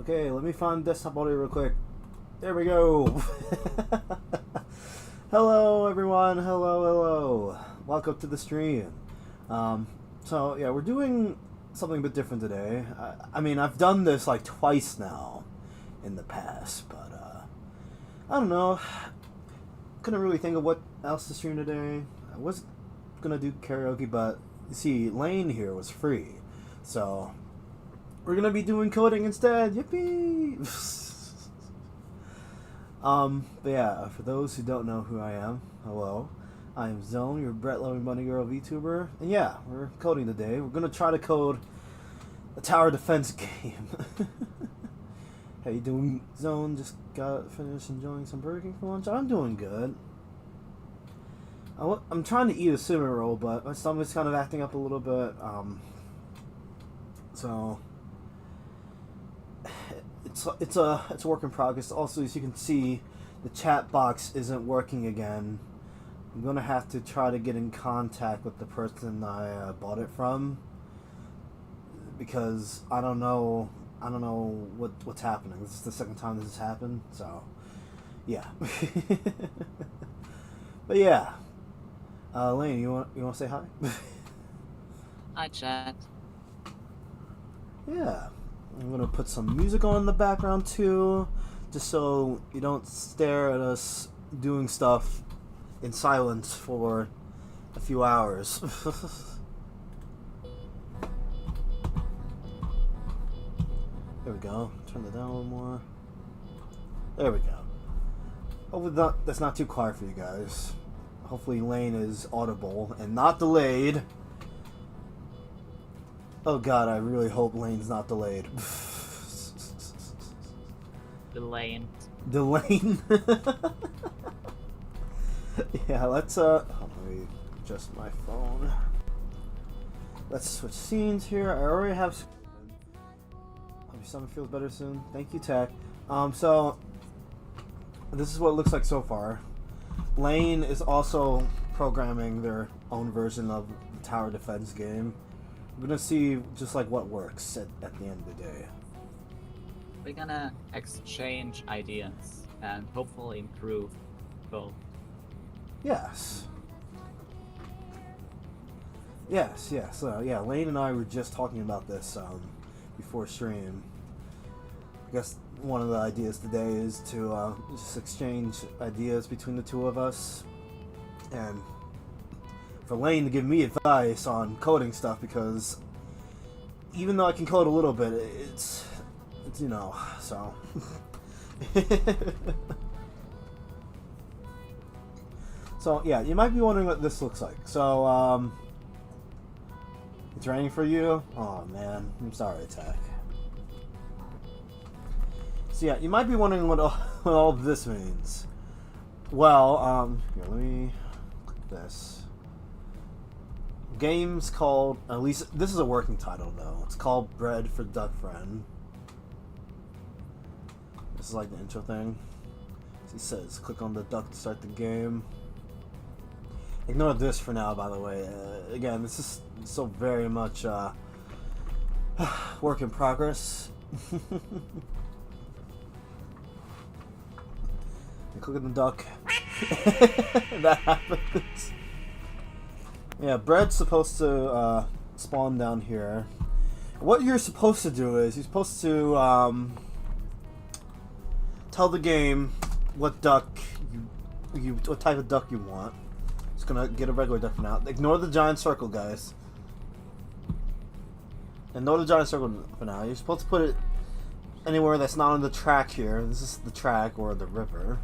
Okay, let me find desktop audio real quick. There we go. Hello, everyone. Hello. Welcome to the stream. So yeah, we're doing something a bit different today. I mean, I've done this like twice now in the past, but I don't know. Couldn't really think of what else to stream today. I was gonna do karaoke, but you see, Lain here was free, so we're gonna be doing coding instead. Yippee! But yeah, for those who don't know who I am, hello. I am Zonnne, your Brett-loving bunny girl VTuber, and yeah, we're coding today. We're gonna try to code a tower defense game. How you doing, Zonnne? Just got finished enjoying some Burger King for lunch. I'm doing good. I'm trying to eat a cinnamon roll, but my stomach's kind of acting up a little bit. So it's a work in progress. Also, as you can see, the chat box isn't working again. I'm gonna have to try to get in contact with the person I bought it from, because I don't know what's happening. This is the second time this has happened, so yeah. But yeah, Lain, you want to say hi? Hi, chat. Yeah, I'm gonna put some music on in the background too, just so you don't stare at us doing stuff in silence for a few hours. There we go. Turn it down a little more. There we go. Hopefully that's not too quiet for you guys. Hopefully Lain is audible and not delayed. Oh god, I really hope Lane's not delayed. Delayed. Delayed? Yeah, let's let me adjust my phone. Let's switch scenes here. I already have. Hope your stomach feels better soon. Thank you, Tech. So this is what it looks like so far. Lain is also programming their own version of the tower defense game. We're gonna see just like what works at the end of the day. We're gonna exchange ideas and hopefully improve both. Yes. Yeah, Lain and I were just talking about this before stream. I guess one of the ideas today is to just exchange ideas between the two of us, and for Lain to give me advice on coding stuff, because even though I can code a little bit, it's you know, so. So yeah, you might be wondering what this looks like. So it's raining for you? Oh man, I'm sorry, Tech. So yeah, you might be wondering what all of this means. Well, here, let me click this. Game's called, at least this is a working title though. It's called Bread for Duck Friend. This is like the intro thing. It says, click on the duck to start the game. Ignore this for now, by the way. Again, this is so very much work in progress. Click on the duck. That happens. Yeah, bread's supposed to spawn down here. What you're supposed to do is you're supposed to tell the game what duck what type of duck you want. Just gonna get a regular duck for now. Ignore the giant circle, guys. Ignore the giant circle for now. You're supposed to put it anywhere that's not on the track here. This is the track or the river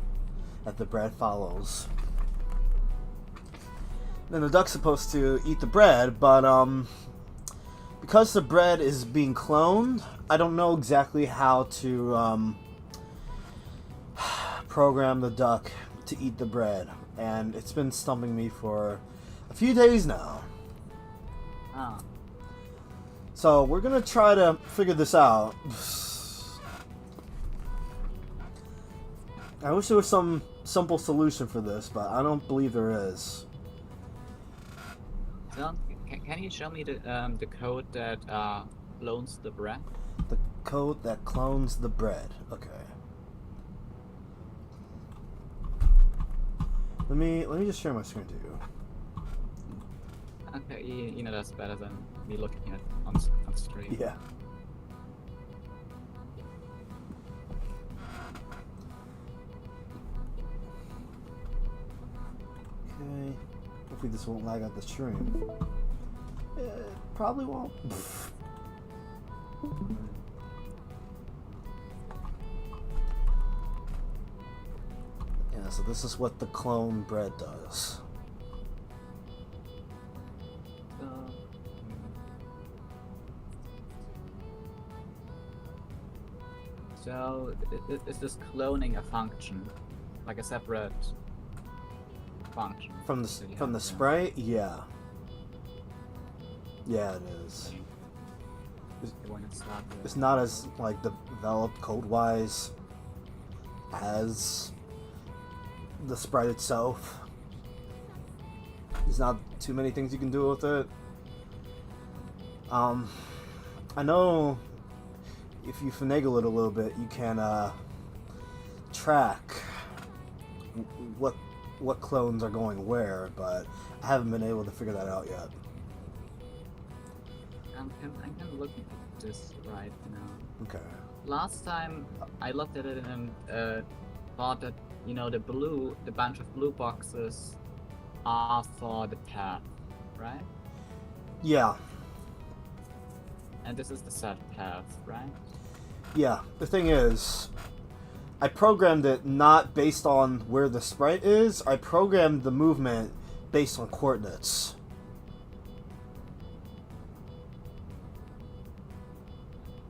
that the bread follows. Then the duck's supposed to eat the bread, but because the bread is being cloned, I don't know exactly how to program the duck to eat the bread, and it's been stumping me for a few days now. Ah. So we're gonna try to figure this out. I wish there was some simple solution for this, but I don't believe there is. So, can you show me the code that clones the bread? code that clones the bread. Okay. Let me just share my screen to you. Okay, you know that's better than me looking at on stream. Yeah. Okay. Hopefully this won't lag out the stream. Probably won't. Yeah, so this is what the clone bread does. So, is this cloning a function? Like a separate function? From the sprite? Yeah. Yeah, it is. It's not as like developed code-wise as the sprite itself. There's not too many things you can do with it. I know if you finagle it a little bit, you can track what clones are going where, but I haven't been able to figure that out yet. I'm kind of looking at this right now. Okay. Last time I looked at it and thought that, you know, the bunch of blue boxes are for the path, right? Yeah. And this is the set path, right? Yeah. The thing is, I programmed it not based on where the sprite is. I programmed the movement based on coordinates.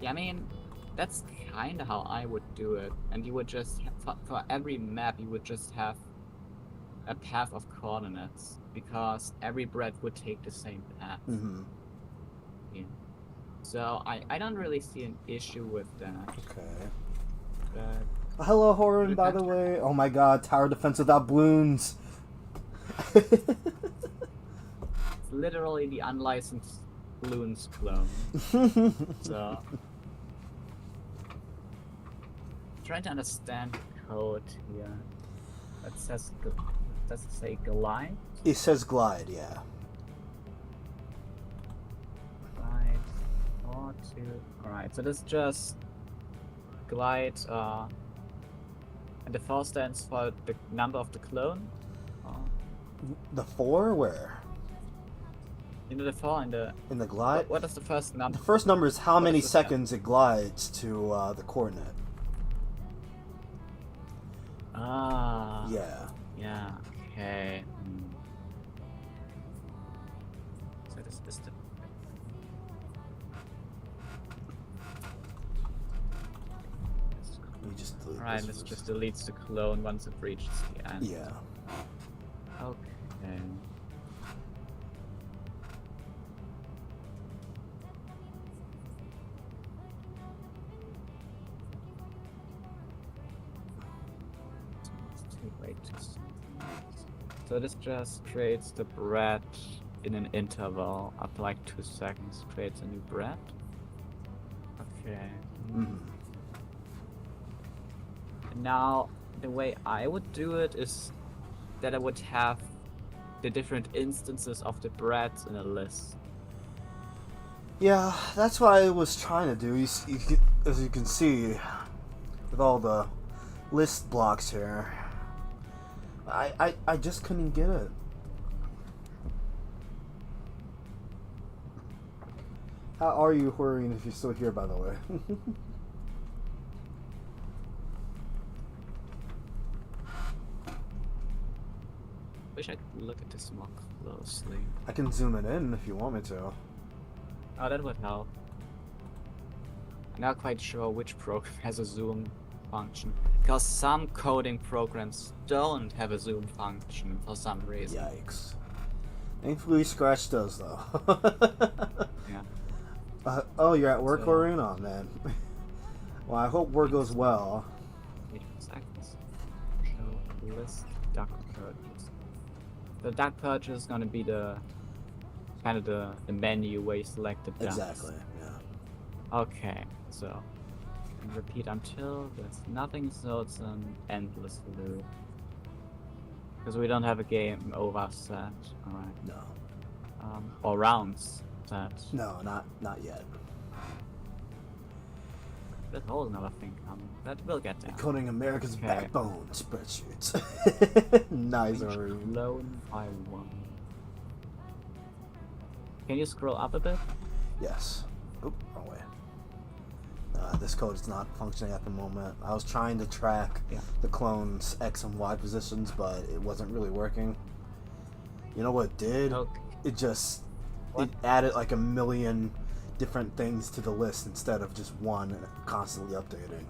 Yeah, I mean, that's kind of how I would do it. And you would just, for every map, you would just have a path of coordinates, because every bread would take the same path. Mm-hmm. Yeah. So I don't really see an issue with that. Okay. But Hello, Horan, by the way. Oh my god, tower defense without balloons. it's literally the unlicensed balloons clone. So trying to understand the code here. It says, does it say glide? It says glide, yeah. Glide 4, 2. Alright, so this just glide, and the 4 stands for the number of the clone. The 4? Where? You know, the 4 in the glide? What is the first number? The first number is how What many is the seconds it glides to the coordinate. Ah. Yeah. Yeah, okay. So this is the... We just delete Alright, this this just deletes the clone once it reaches the end. Yeah. Okay. So this just creates the bread in an interval after like 2 seconds, creates a new bread. Okay. Mm-hmm. Now, the way I would do it is that I would have the different instances of the breads in a list. Yeah, that's what I was trying to do. As you can see, with all the list blocks here, I just couldn't get it. How are you, Horin, if you're still here, by the way? Wish I could look at this more closely. I can zoom it in if you want me to. Oh, that would help. I'm not quite sure which program has a zoom function, because some coding programs don't have a zoom function for some reason. Yikes. Thankfully, Scratch does, though. Yeah. Oh, you're at work, So- Horin? Oh, man. Well, I hope work goes well. Wait a second. Show list duck purchase. The duck purchase is gonna be the kind of the menu where you select the ducks. Exactly, yeah. Okay, so And repeat until there's nothing, so it's an endless loop. Because we don't have a game over set, alright. No. Or rounds set. No, not yet. There's a whole another thing coming. That will get down. Coding America's Okay. backbone spreadsheets. Nice, Arun. Clone by 1. Can you scroll up a bit? Yes. Oop, wrong way. This code is not functioning at the moment. I was trying to track the clone's X and Y positions, but it wasn't really working. You know what it did? Okay. It just What? it added like a million different things to the list instead of just one and constantly updating.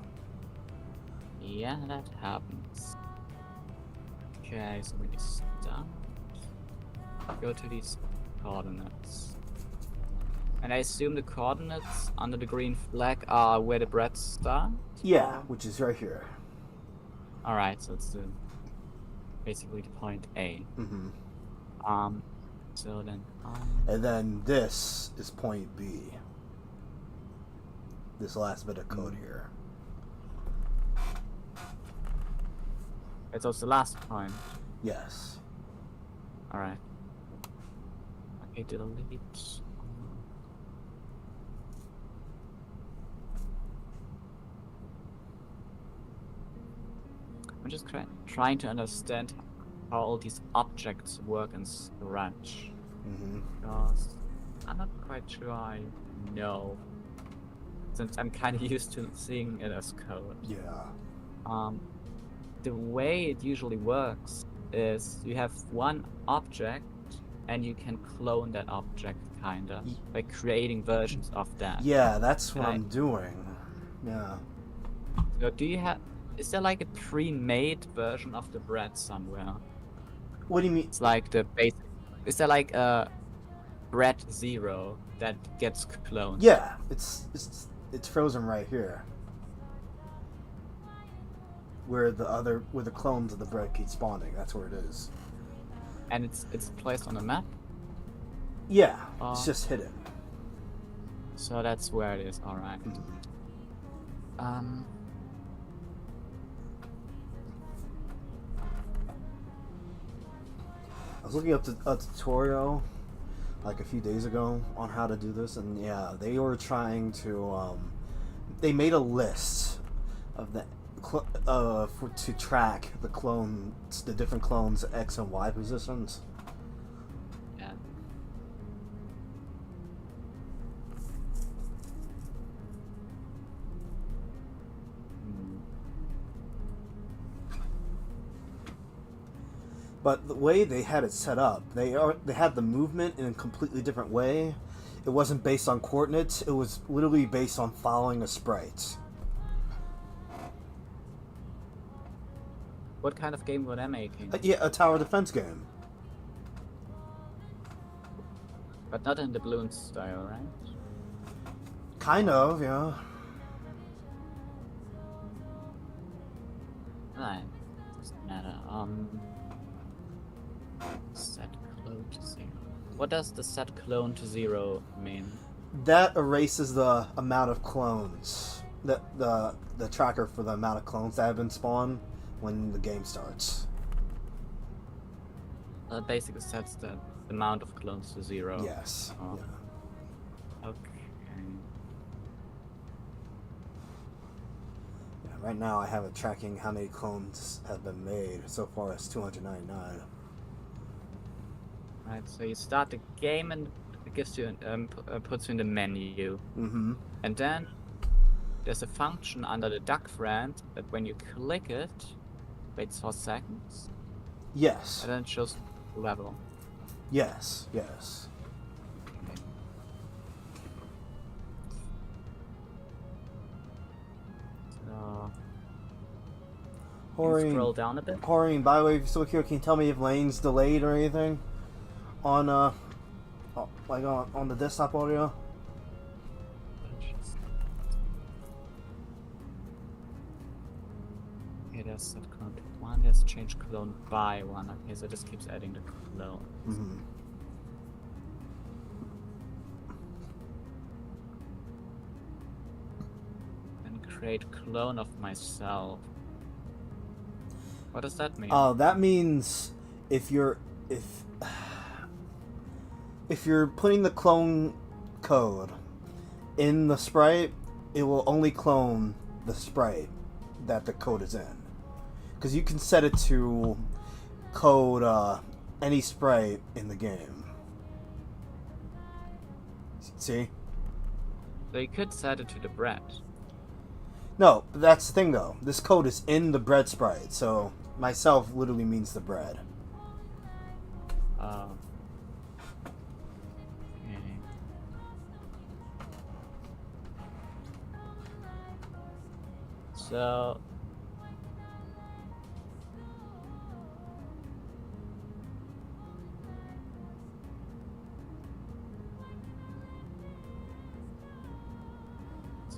Yeah, that happens. Okay, so we start. Go to these coordinates. And I assume the coordinates under the green flag are where the breads start? Yeah, which is right here. Alright, so it's basically the point A. Mm-hmm. So then And then this is point B. This last bit of code here. it's also the last point. Yes. Alright. Okay, delete. I'm just trying to understand how all these objects work in Scratch. Mm-hmm. Because I'm not quite sure I know. Since I'm kind of used to seeing it as code. Yeah. The way it usually works is you have one object and you can clone that object kinda by creating versions of that. Yeah, that's what Right. I'm doing. Yeah. So is there like a pre-made version of the bread somewhere? What do you mean? It's like the basic. Is there like a bread 0 that gets cloned? Yeah, it's frozen right here. Where the clones of the bread keep spawning. That's where it is. And it's placed on the map? Yeah, it's just hidden. So that's where it is, alright. I was looking up a tutorial like a few days ago on how to do this, and yeah, they were trying to they made a list of the to track the different clones' X and Y positions. Yeah. But the way they had it set up, they had the movement in a completely different way. It wasn't based on coordinates. It was literally based on following a sprite. What kind of game were they making? Yeah, a tower defense game. But not in the balloon style, right? Kind of, yeah. Right. Doesn't matter. Set clone to 0. What does the set clone to 0 mean? That erases the amount of clones. The tracker for the amount of clones that have been spawned when the game starts. It basically sets the amount of clones to 0. Yes. Oh. Yeah. Okay. Yeah. Right now I have it tracking how many clones have been made. So far it's 299. Right, so you start the game and it gives you puts you in the menu. Mm-hmm. And then there's a function under the duck friend that when you click it, waits for seconds, Yes. and then it shows level. Yes. Yes. So Horine, scroll down a bit. Horine, by the way, if you're still here, can you tell me if Lane's delayed or anything? On like on the desktop audio? Okay, there's set clone to 1, there's change clone by 1. Okay, so this keeps adding the clone. Mm-hmm. And create clone of myself. What does that mean? That means if you're putting the clone code in the sprite, it will only clone the sprite that the code is in. Because you can set it to code any sprite in the game. See? So you could set it to the bread. No, that's the thing though. This code is in the bread sprite, so myself literally means the bread. Okay. So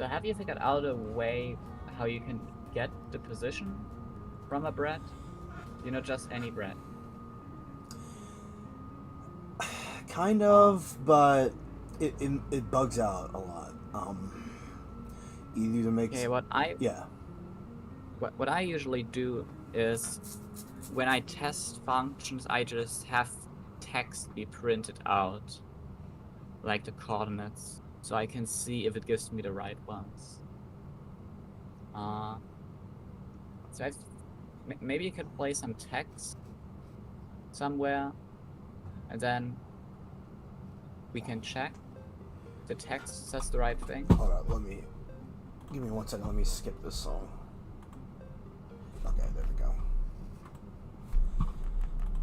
have you figured out a way how you can get the position from a bread? You know, just any bread. Kind of, but it bugs out a lot. It either makes Okay, what I usually do is when I test functions, I just have text be printed out, like the coordinates, so I can see if it gives me the right ones. So maybe you could play some text somewhere, and then we can check the text says the right thing. Hold up, give me 1 second. Let me skip this song. Okay, there we go.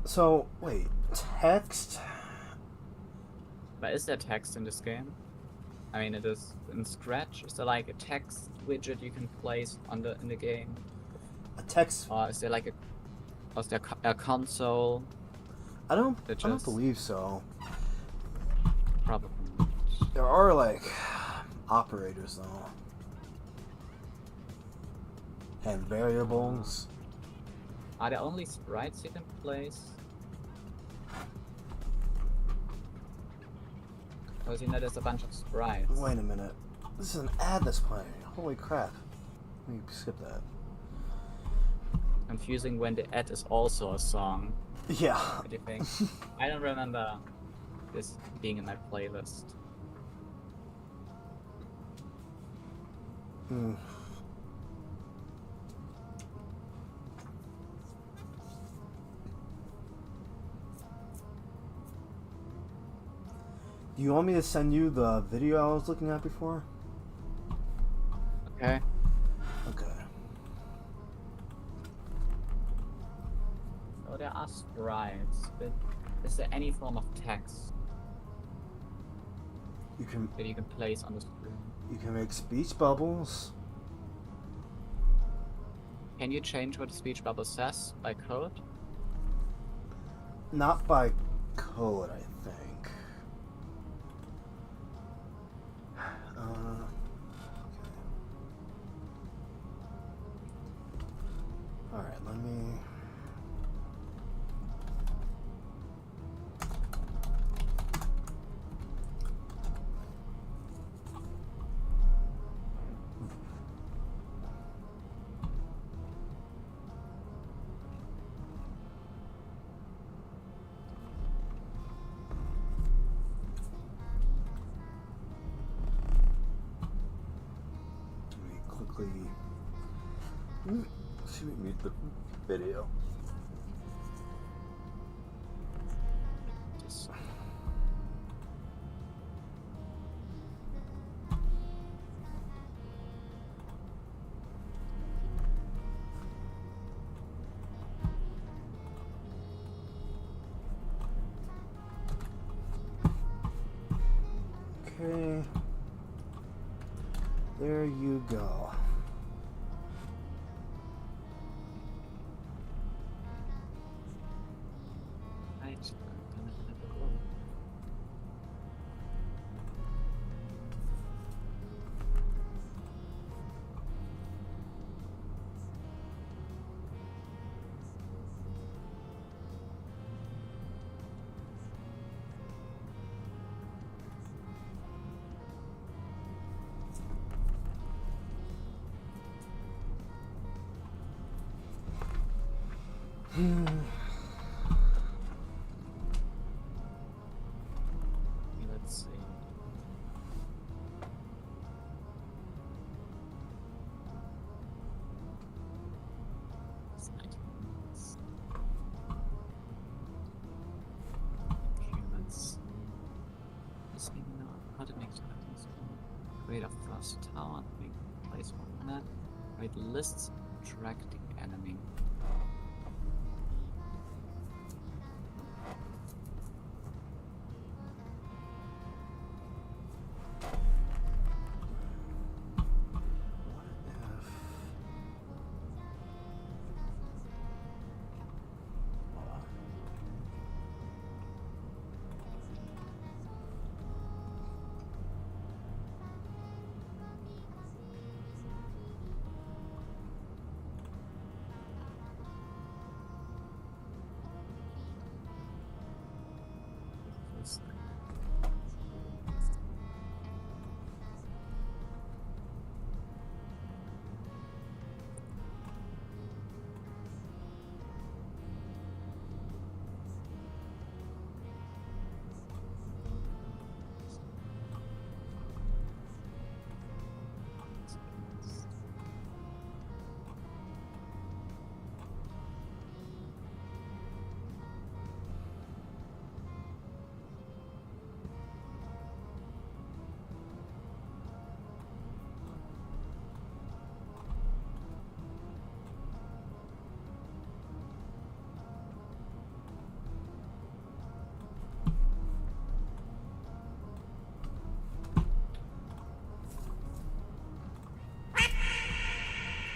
So wait, text. But is there text in this game? I mean, it is in Scratch. Is there like a text widget you can place in the game? A text. Or is there like a console? I don't believe so. Probably. There are like operators though, and variables. Are there only sprites you can place? Because you know there's a bunch of sprites. Wait a minute. This is an ad that's playing. Holy crap. Let me skip that. Confusing when the ad is also a song. Yeah. What do you think? I don't remember this being in my playlist. Hmm. Do you want me to send you the video I was looking at before? Okay. Okay. So there are sprites, but is there any form of text that you can place on the screen? You can make speech bubbles. Can you change what the speech bubble says by code? Not by code, I think. Okay. Alright, let me... Should we mute the video? Okay. There you go. Right. Let's see. It's 19 minutes. Okay, let's maybe not how to make titles. Create a first tower, make place on that. Create lists, track the enemy.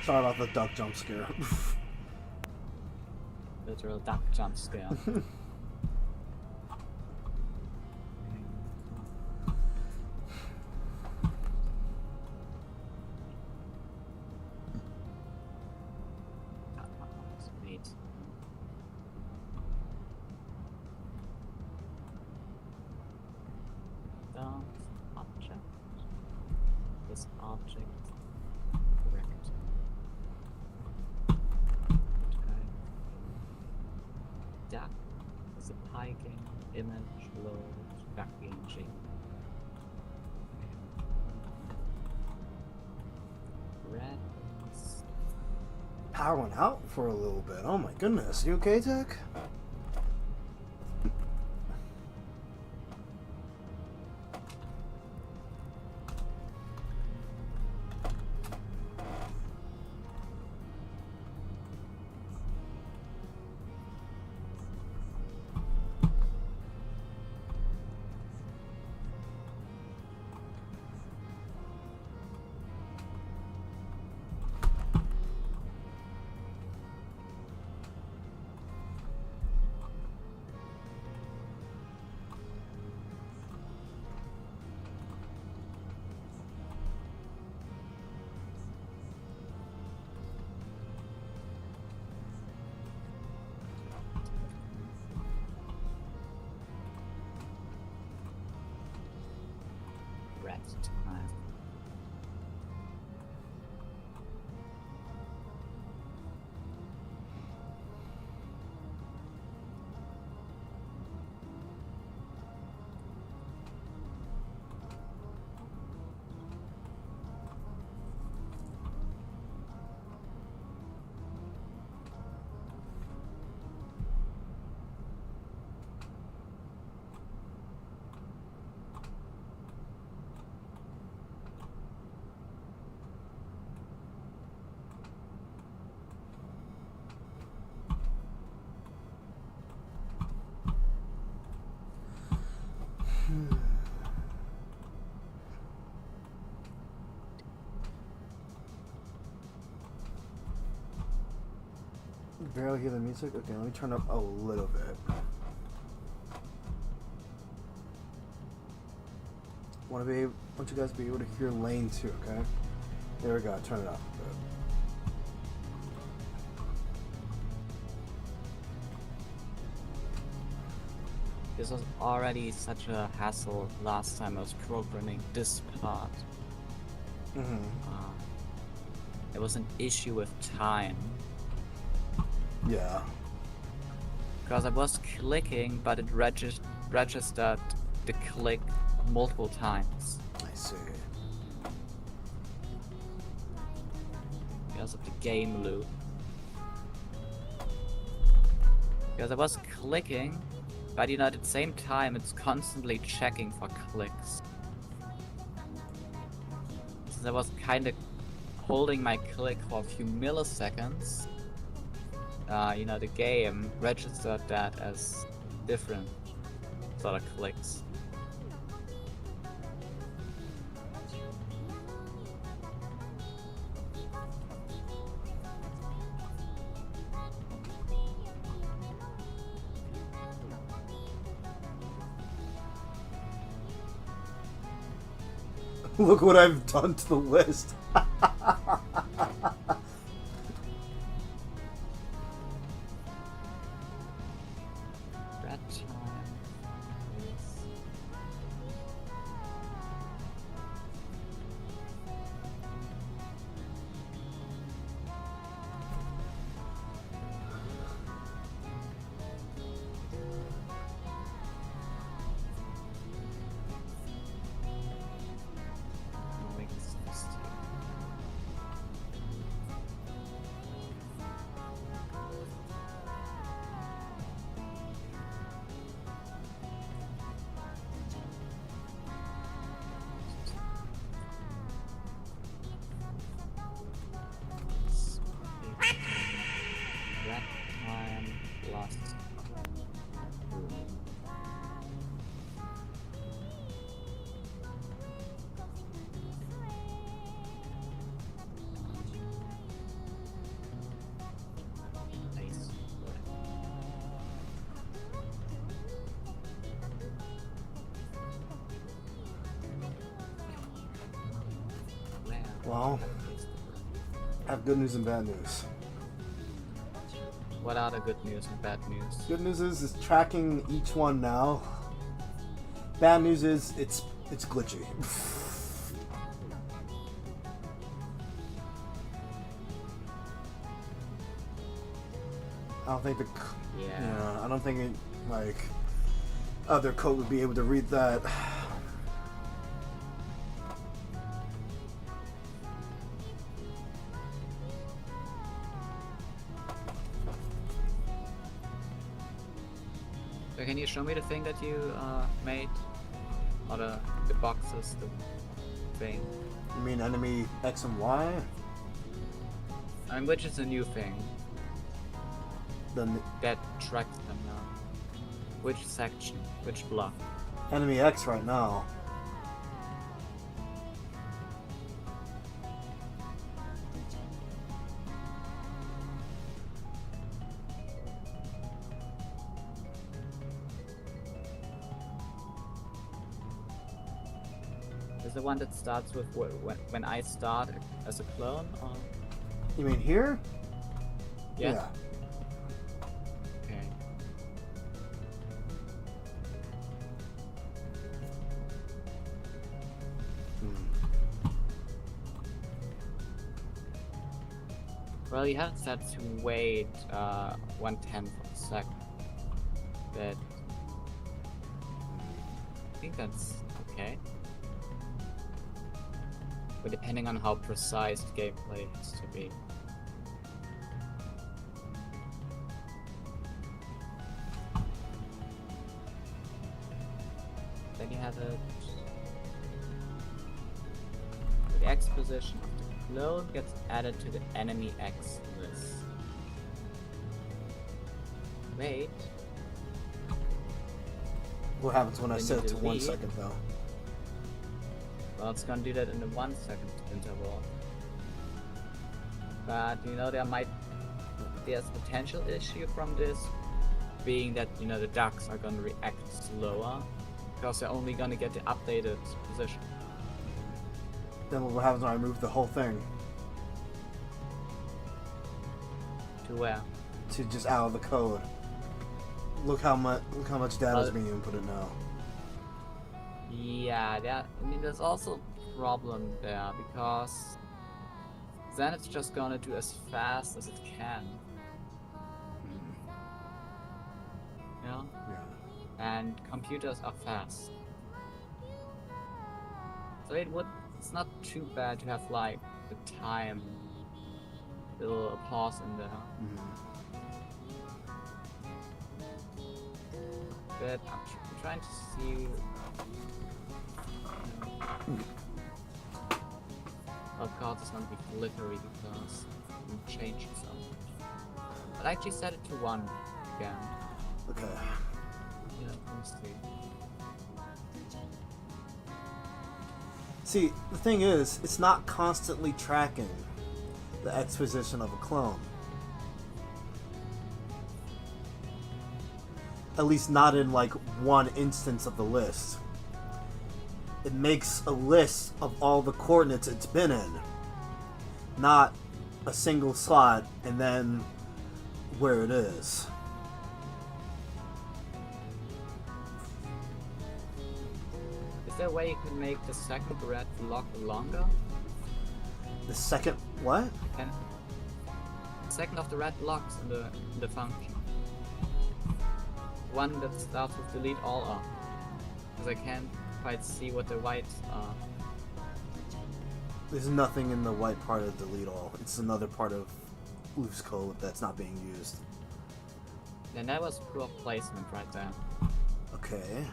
Sorry about the duck jump scare. Literal duck jump scare. Neat. Down object. This object. Correct. Duck is a piping image load back PNG. Red is Power went out for a little bit. Oh my goodness. You okay, Tech? red time. Barely hear the music? Okay, let me turn up a little bit. Want you guys to be able to hear Lain too, okay? There we go, turn it up a bit. This was already such a hassle last time I was programming this part. There was an issue with time. Yeah. Because I was clicking, but it registered the click multiple times I see. because of the game loop. Because I was clicking, but you know, at the same time, it's constantly checking for clicks. Since I was kind of holding my click for a few milliseconds, you know, the game registered that as different sort of clicks. Look what I've done to the list. That time is... That time plus... Nice. Well, I have good news and bad news. What are the good news and bad news? Good news is it's tracking each one now. Bad news is it's glitchy. I don't think Yeah. I don't think it, like other code would be able to read that. So can you show me the thing that you made? Or the boxes, the thing? You mean enemy X and Y? I mean, which is a new thing Then that tracks them now? Which section? Which block? enemy X right now. Is the one that starts with when I start as a clone? Or? You mean here? Yeah. Okay. Well, you have it set to wait 1/10 of a second. But I think that's okay. But depending on how precise the gameplay has to be. Then you have it. The X position of the clone gets added to the enemy X list. Wait. What happens when I Then set you it to 1 delete. second though? Well, it's gonna do that in a 1 second interval. But you know, there's potential issue from this, being that you know the ducks are gonna react slower because they're only gonna get the updated position. Then what happens when I remove the whole thing? To where? To just out of the code. Look how much data is Well, being inputted now. Yeah, I mean, there's also a problem there because then it's just gonna do as fast as it can. Yeah? Yeah. And computers are fast. So it's not too bad to have like the time, little pause in there. But I'm trying to see. Oh god, it's gonna be glittery because I'm changing some. But I actually set it to 1 again. Okay. Yeah, let me see. See, the thing is, it's not constantly tracking the X position of a clone. At least not in like one instance of the list. It makes a list of all the coordinates it's been in, not a single slot and then where it is. Is there a way you can make the second red block longer? The second what? And the second of the red blocks in the function. One that starts with delete all up. Because I can't quite see what the whites are. There's nothing in the white part of delete all. It's another part of loose code that's not being used. And that was poor placement right there. Okay.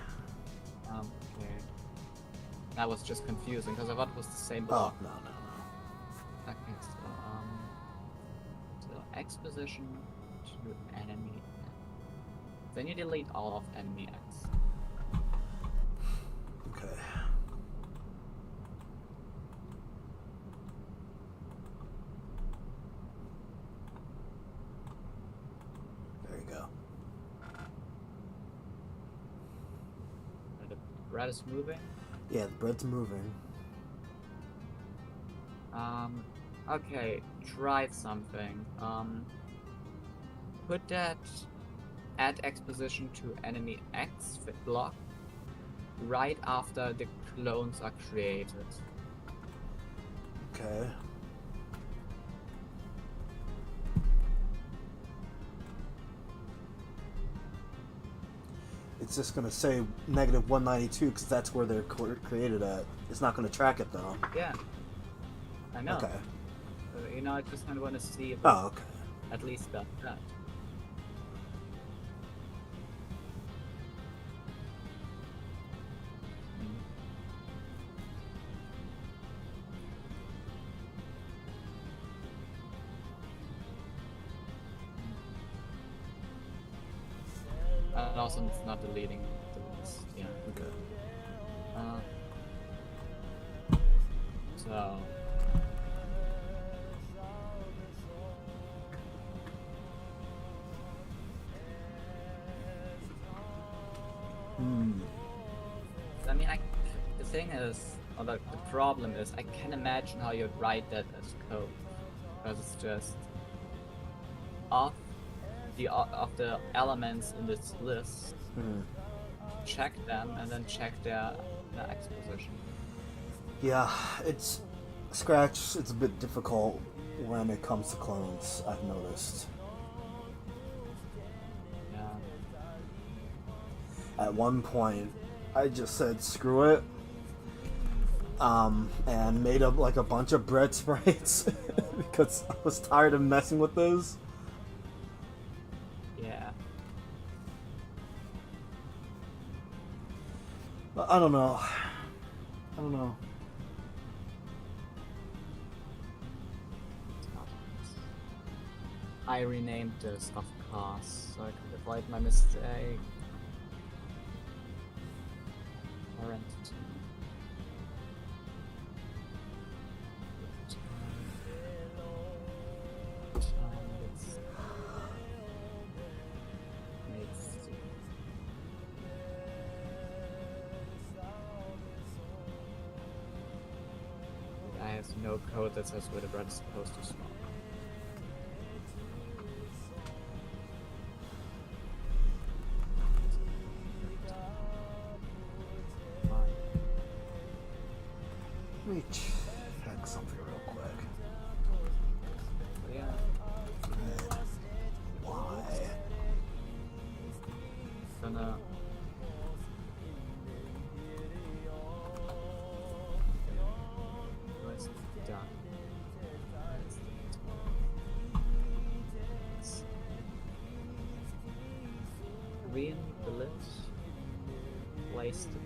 Okay. That was just confusing because I thought it was the same block. Oh, no. Okay, so X position to enemy X. Then you delete all of enemy X. Okay. There you go. The red is moving. Yeah, the bread's moving. Okay, try something. Put that add X position to enemy X block right after the clones are created. Okay. It's just gonna say -192 because that's where they're created at. It's not gonna track it though. Yeah, I know. Okay. You know, I just kind of want to see if Oh, okay. at least that. And also, it's not deleting the list. Yeah. Okay. So. I mean, the thing is, or the problem is, I can't imagine how you write that as code, because it's just of the elements in this list, check them, and then check their X position. Yeah, it's Scratch. It's a bit difficult when it comes to clones. I've noticed. Yeah. At one point, I just said screw it, and made up like a bunch of bread sprites because I was tired of messing with those. Yeah. I don't know. I renamed this, of course, so I could avoid my mistake. Or entity. I have no code that says where the bread is supposed to spawn. Let me check something real quick. Yeah. Why? Gonna. between the lid, place the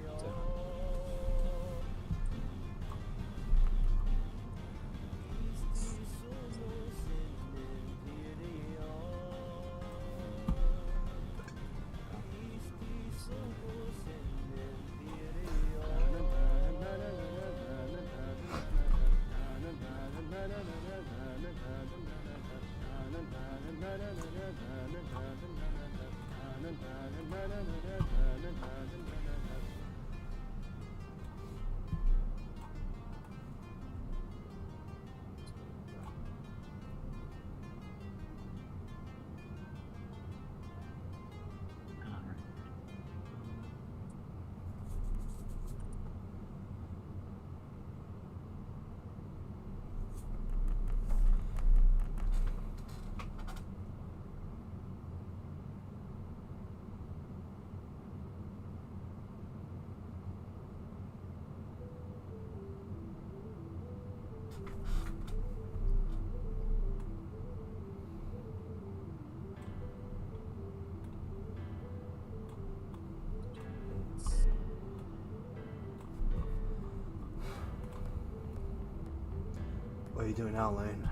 What are you doing now, Lane?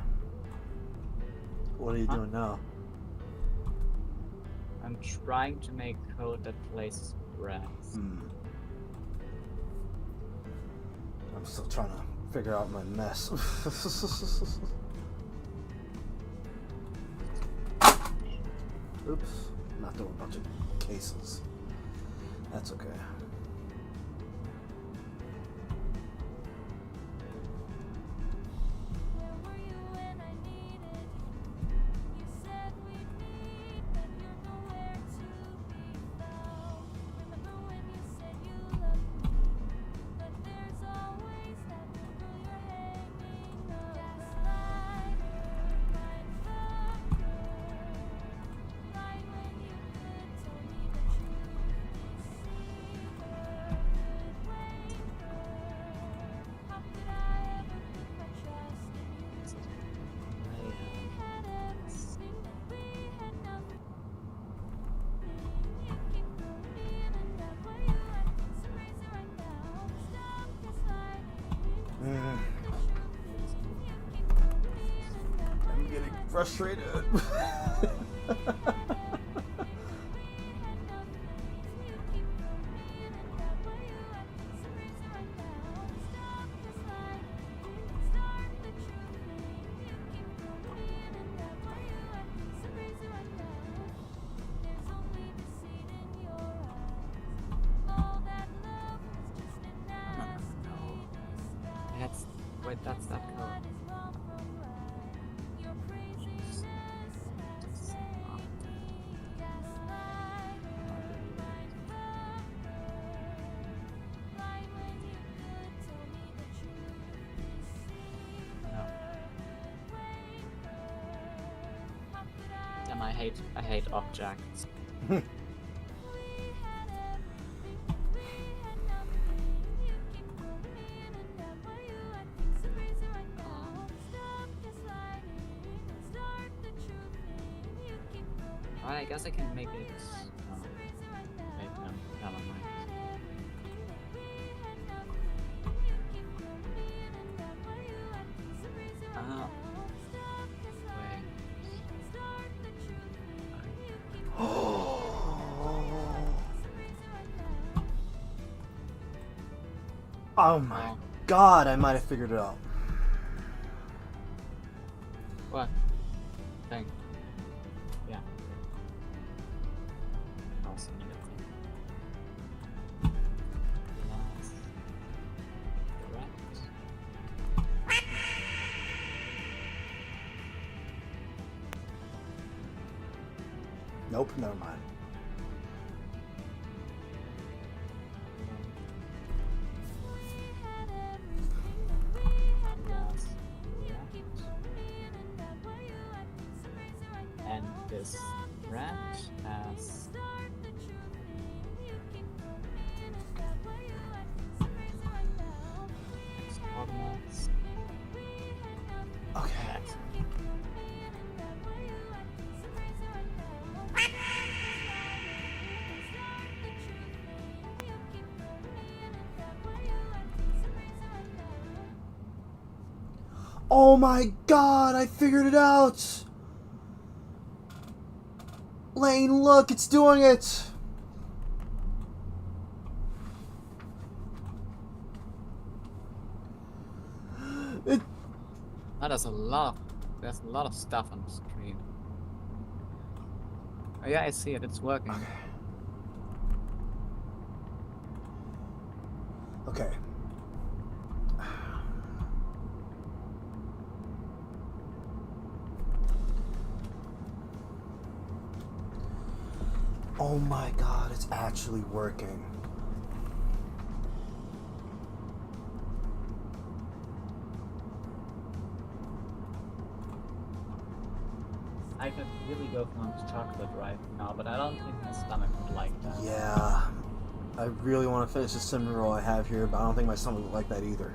What are you doing now? I'm trying to make code that places breaths. I'm still trying to figure out my mess. Oops, not doing a bunch of cases. That's okay. I'm getting frustrated. That's that code. No. Damn, I hate objects. I guess I can make it. Wait, no, never mind. Oh my god, I might have figured it out. What? Thing. Yeah. Also need a thing. Last. Correct. Nope, never mind. And this rat has X coordinates. Okay. Oh my god, I figured it out! Lain, look, it's doing it! Oh, there's a lot of stuff on the screen. Oh yeah, I see it. It's working. Okay. Oh my god, it's actually working. I could really go for some chocolate right now, but I don't think my stomach would like that. Yeah. I really want to finish the cinnamon roll I have here, but I don't think my stomach would like that either.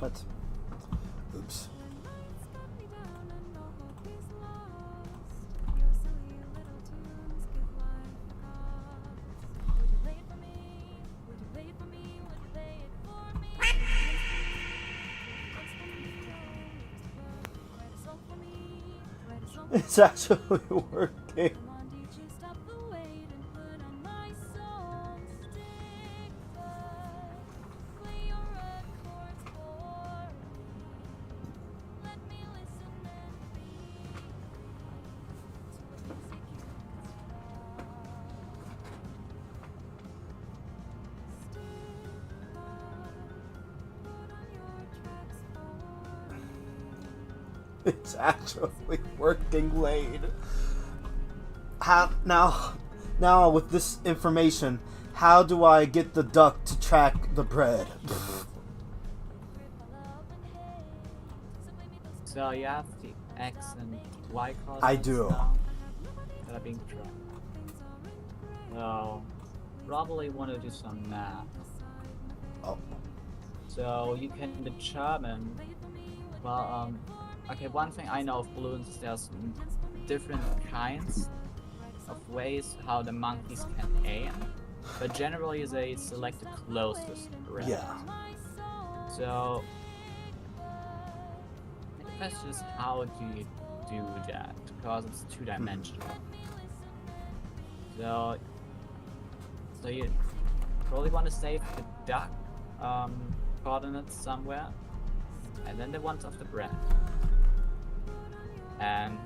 But, oops. It's actually working. It's actually working, Lain. Now with this information, how do I get the duck to track the bread? So you have the X and Y coordinates I do. now that are being tracked. So probably want to do some math. Oh. So you can determine, well, okay, one thing I know of balloons is there's different kinds of ways how the monkeys can aim, but generally they select the closest bread. Yeah. So the question is, how do you do that? Because it's two-dimensional. So you probably want to save the duck coordinates somewhere, and then the ones of the bread. And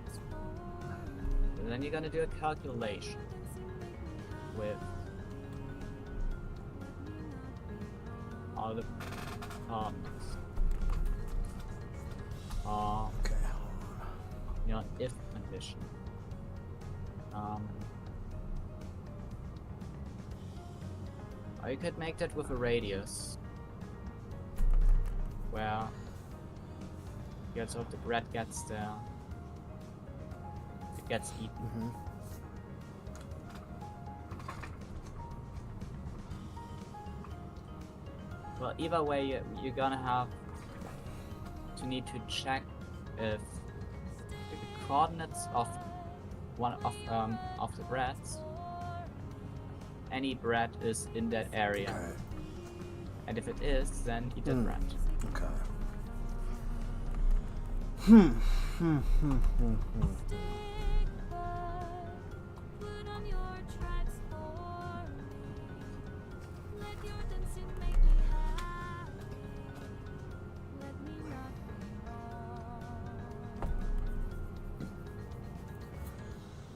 then you're gonna do a calculation with all the coordinates. Okay. You know, if condition. Or you could make that with a radius, where so if the bread gets there, it gets eaten. Mm-hmm. Well, either way, you're gonna have to need to check if the coordinates of one of the breads, any bread is in that area, Okay. and if it is, then eat that bread. Okay.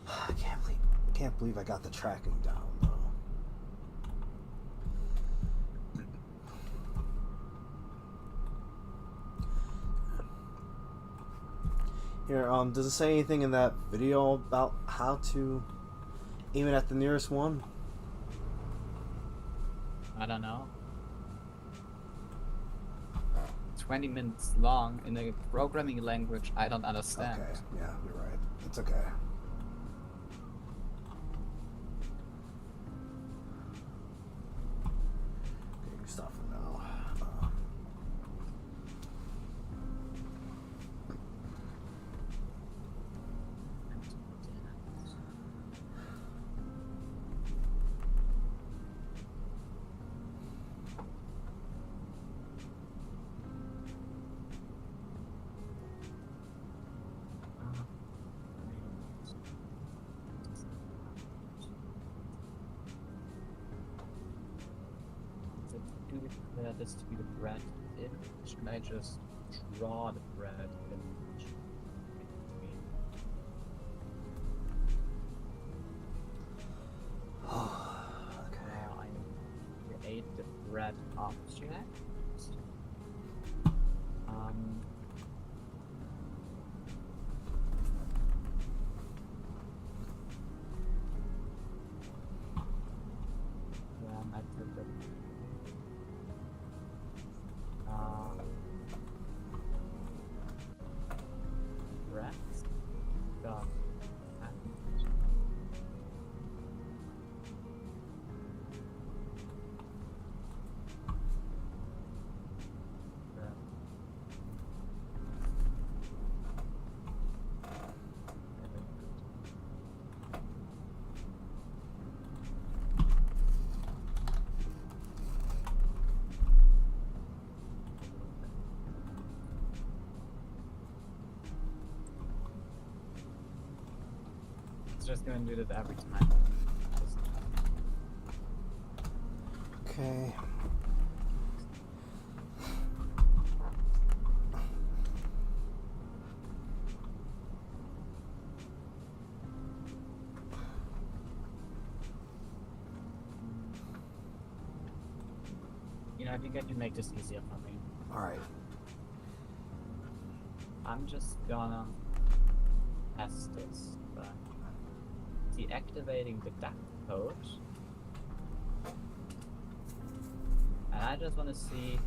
I can't believe I got the tracking down though. Here, does it say anything in that video about how to aim it at the nearest one? I don't know. 20 minutes long in a programming language I don't understand. Okay, yeah, you're right. It's okay. Getting stuff now. Declare this to be the bread image. Can I just draw the bread image? Okay. Now I create the bread object. Then I put the breads dot package. It's just going to do that every time. Okay. You know, I think I can make this easier for me. Alright. I'm just gonna test this by deactivating the duck code. And I just want to see,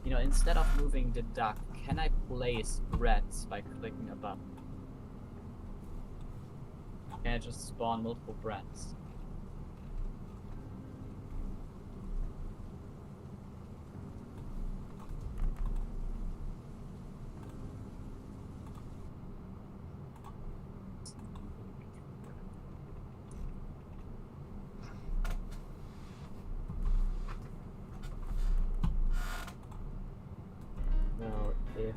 you know, instead of moving the duck, can I place breads by clicking a button? Can I just spawn multiple breads? So if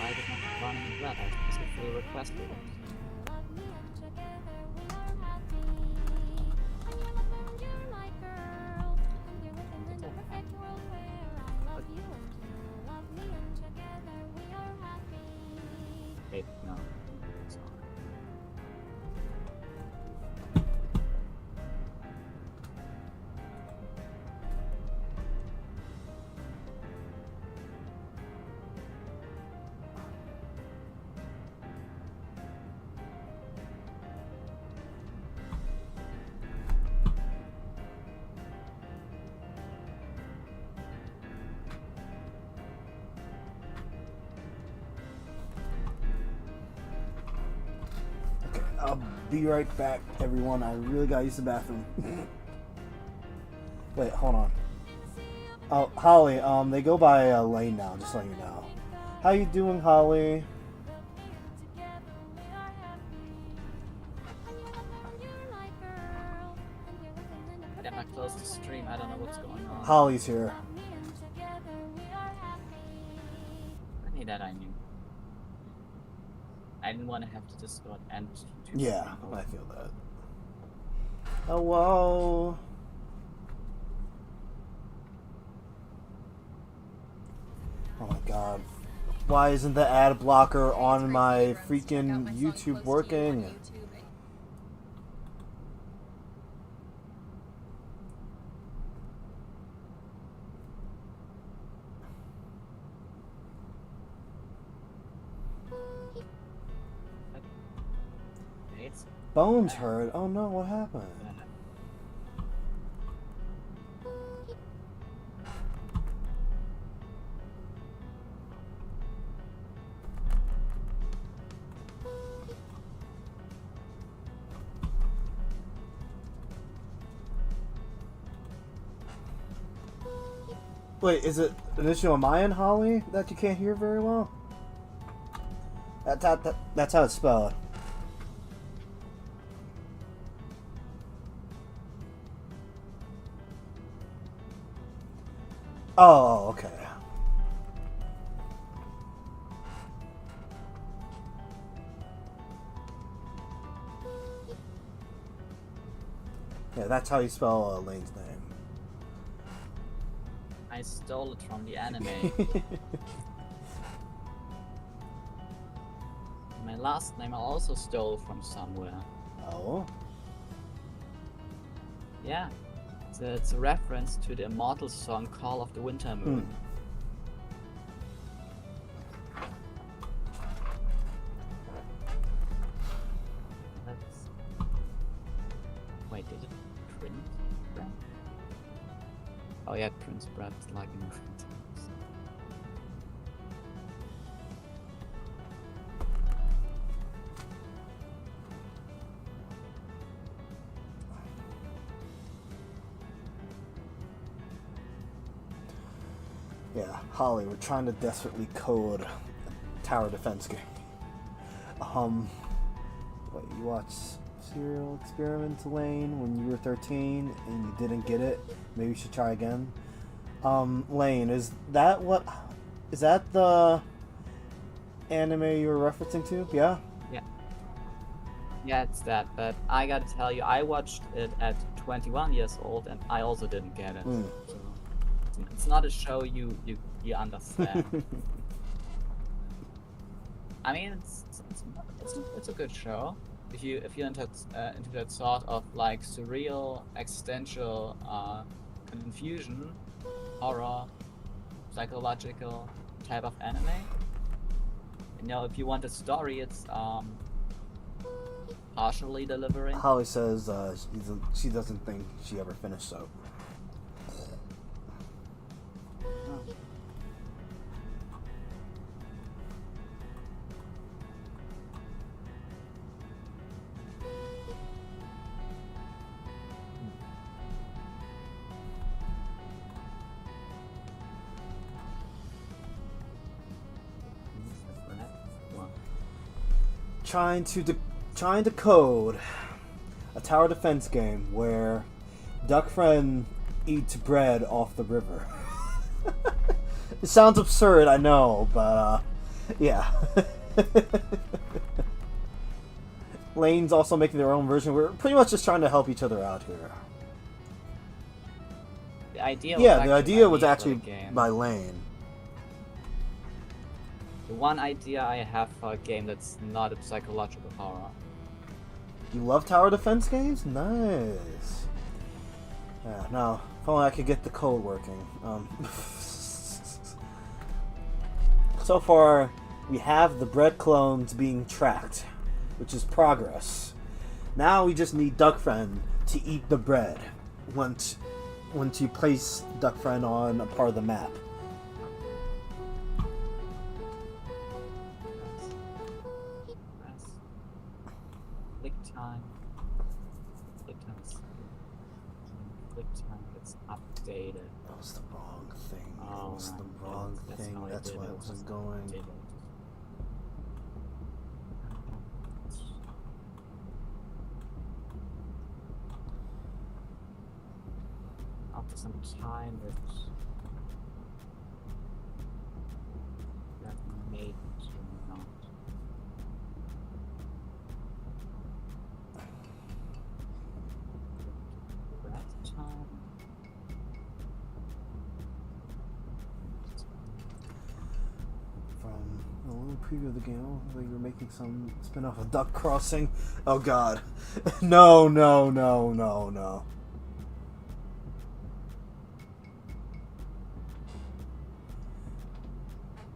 I did not run in that. I specifically requested it. Wait, no. Sorry. I'll be right back, everyone. I really gotta use the bathroom. Wait, hold on. Oh, Holly, they go by Lain now, just letting you know. How you doing, Holly? I'm not close to stream, I don't know what's going on. Holly's here. I need that, I knew. I didn't want to have to Discord and YouTube. Yeah, I feel that. Hello. Oh my god. Why isn't the ad blocker on my freaking YouTube working? Bones hurt. Oh no, what happened? Wait, is it an issue on my end, Holly, that you can't hear very well? That's how it's spelled. Oh, okay. Yeah, that's how you spell Lane's name. I stole it from the anime. My last name I also stole from somewhere. Oh? Yeah. It's a reference to the immortal song Call of the Winter Moon. Wait, did it print? Oh yeah, Prince Brad is like in Yeah, Holly, we're trying to desperately code a tower defense game. Wait, you watched Serial Experiments, Lane, when you were 13 and you didn't get it? Maybe you should try again. Lane, is that the anime you were referencing to? Yeah? Yeah, it's that, but I gotta tell you, I watched it at 21 years old and I also didn't get it. So it's not a show you understand. I mean, it's a good show if you're into that sort of like surreal, existential confusion, horror, psychological type of anime. You know, if you want a story, it's partially delivering. Holly says she doesn't think she ever finished Soap. Trying to code a tower defense game where Duck Friend eats bread off the river. It sounds absurd, I know, but Yeah. Lane's also making their own version. We're pretty much just trying to help each other out here. The idea Yeah, the idea was by me for actually the game. by Lane. The one idea I have for a game that's not a psychological horror. You love tower defense games? Nice. Yeah, no. If only I could get the code working. So far, we have the bread clones being tracked, which is progress. Now we just need Duck Friend to eat the bread once you place Duck Friend on a part of the map. Click time. Click time. Click time gets updated. That was the wrong thing. Oh, That was right. the wrong That's thing. how I That's did why it. it wasn't Just going. did it. After some time, it that made it not. That time. From a little preview of the game, like you're making some spin-off of Duck Crossing. Oh god. No, no, no, no, no.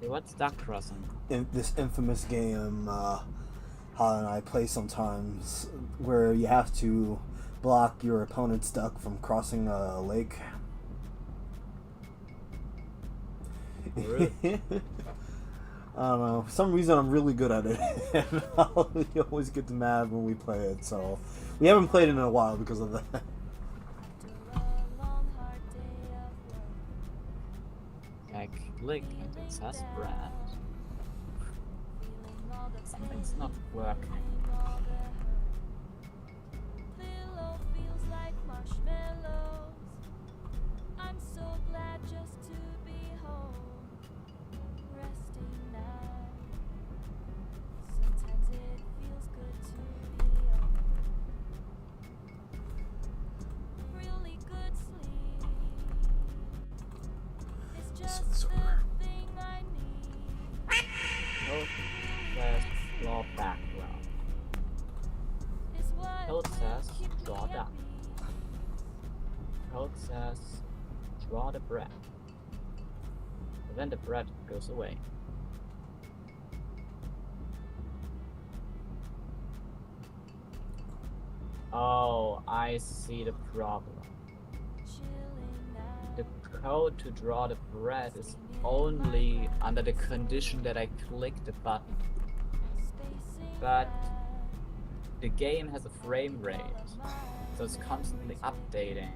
Hey, what's Duck Crossing? In this infamous game Han and I play sometimes where you have to block your opponent's duck from crossing a lake. Really? I don't know. For some reason, I'm really good at it. And you always get mad when we play it. So we haven't played it in a while because of that. I click and it says brand. Something's not working. I'm so glad just to be home, resting now. Sometimes it feels good to be home. Really good sleep. It's just the thing I need. Code says draw background. It's what Code says keep draw me duck. happy. Code says draw the bread. And then the bread goes away. Oh, I see the problem. Chilling now. The code to draw the bread is only under the condition that I click the button. But the game has a frame rate, so it's constantly updating.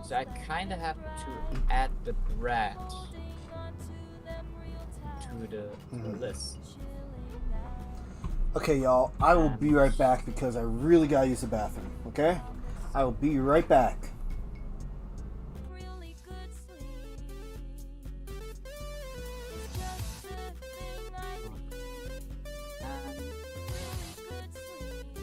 So I kind of have to add the bread to the list. Okay, y'all. I will be right back because I really gotta use the bathroom. Okay? I will be right back. Really good sleep. It's just the thing I need. And Really good sleep.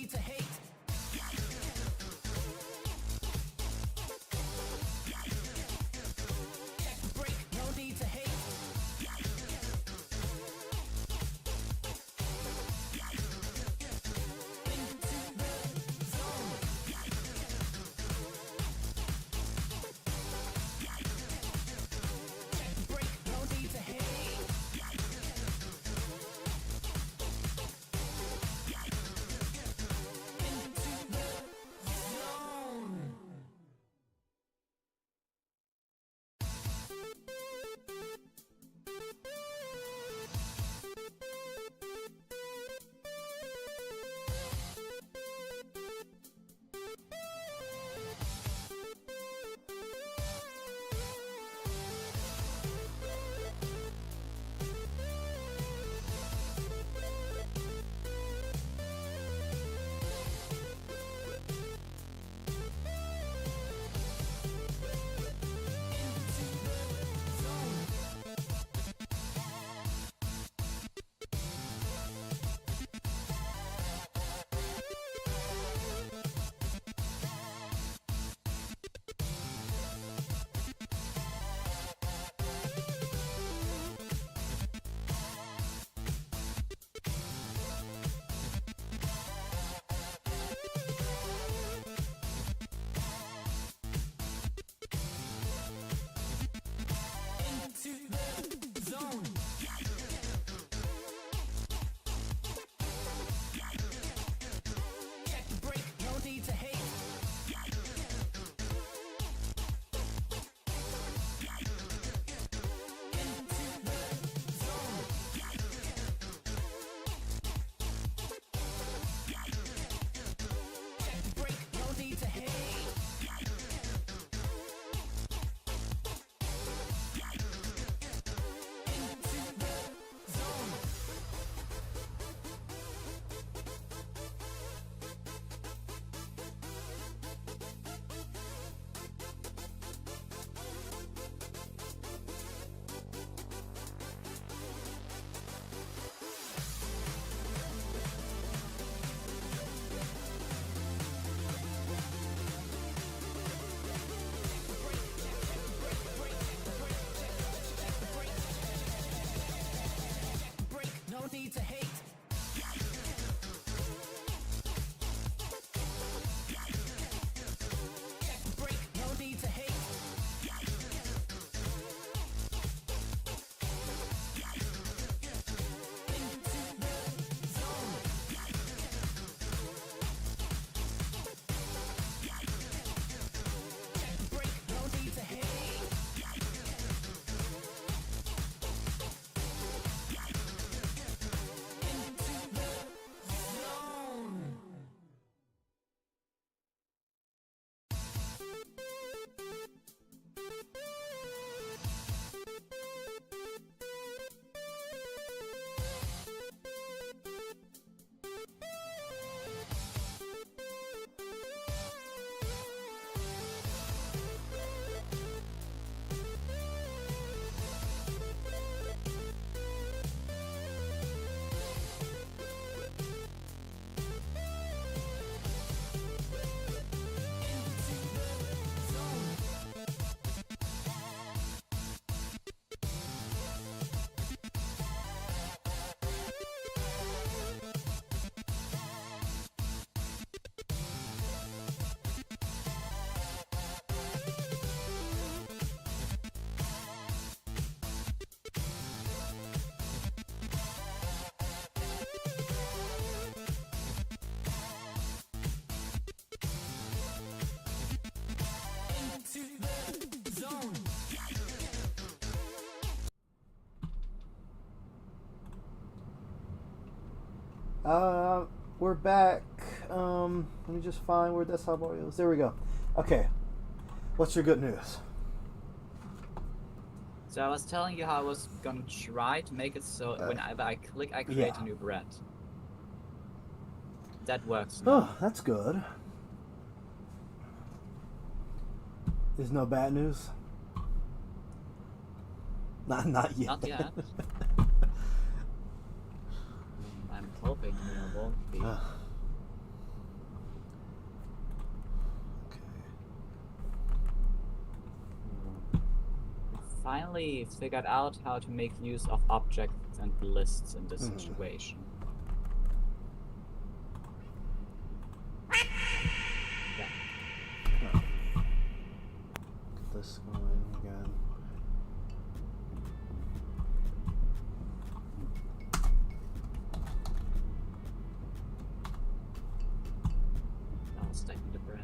need to hate. Check the break, no need to hate. Into the zone. Check the break, no need to hate. Need to hate. Check the break, no need to hate. Into the zone. Check the break, no need to hate. We're back. Let me just find where that subway is. There we go. Okay. What's your good news? So I was telling you how I was gonna try to make it so whenever I click, I create yeah. a new bread. That works now. Oh, that's good. There's no bad news? Not yet. Not yet. I'm hoping there won't be. finally figured out how to make use of objects and lists in this Mhm. situation. Yeah. Get this going again. Now stacking the bread.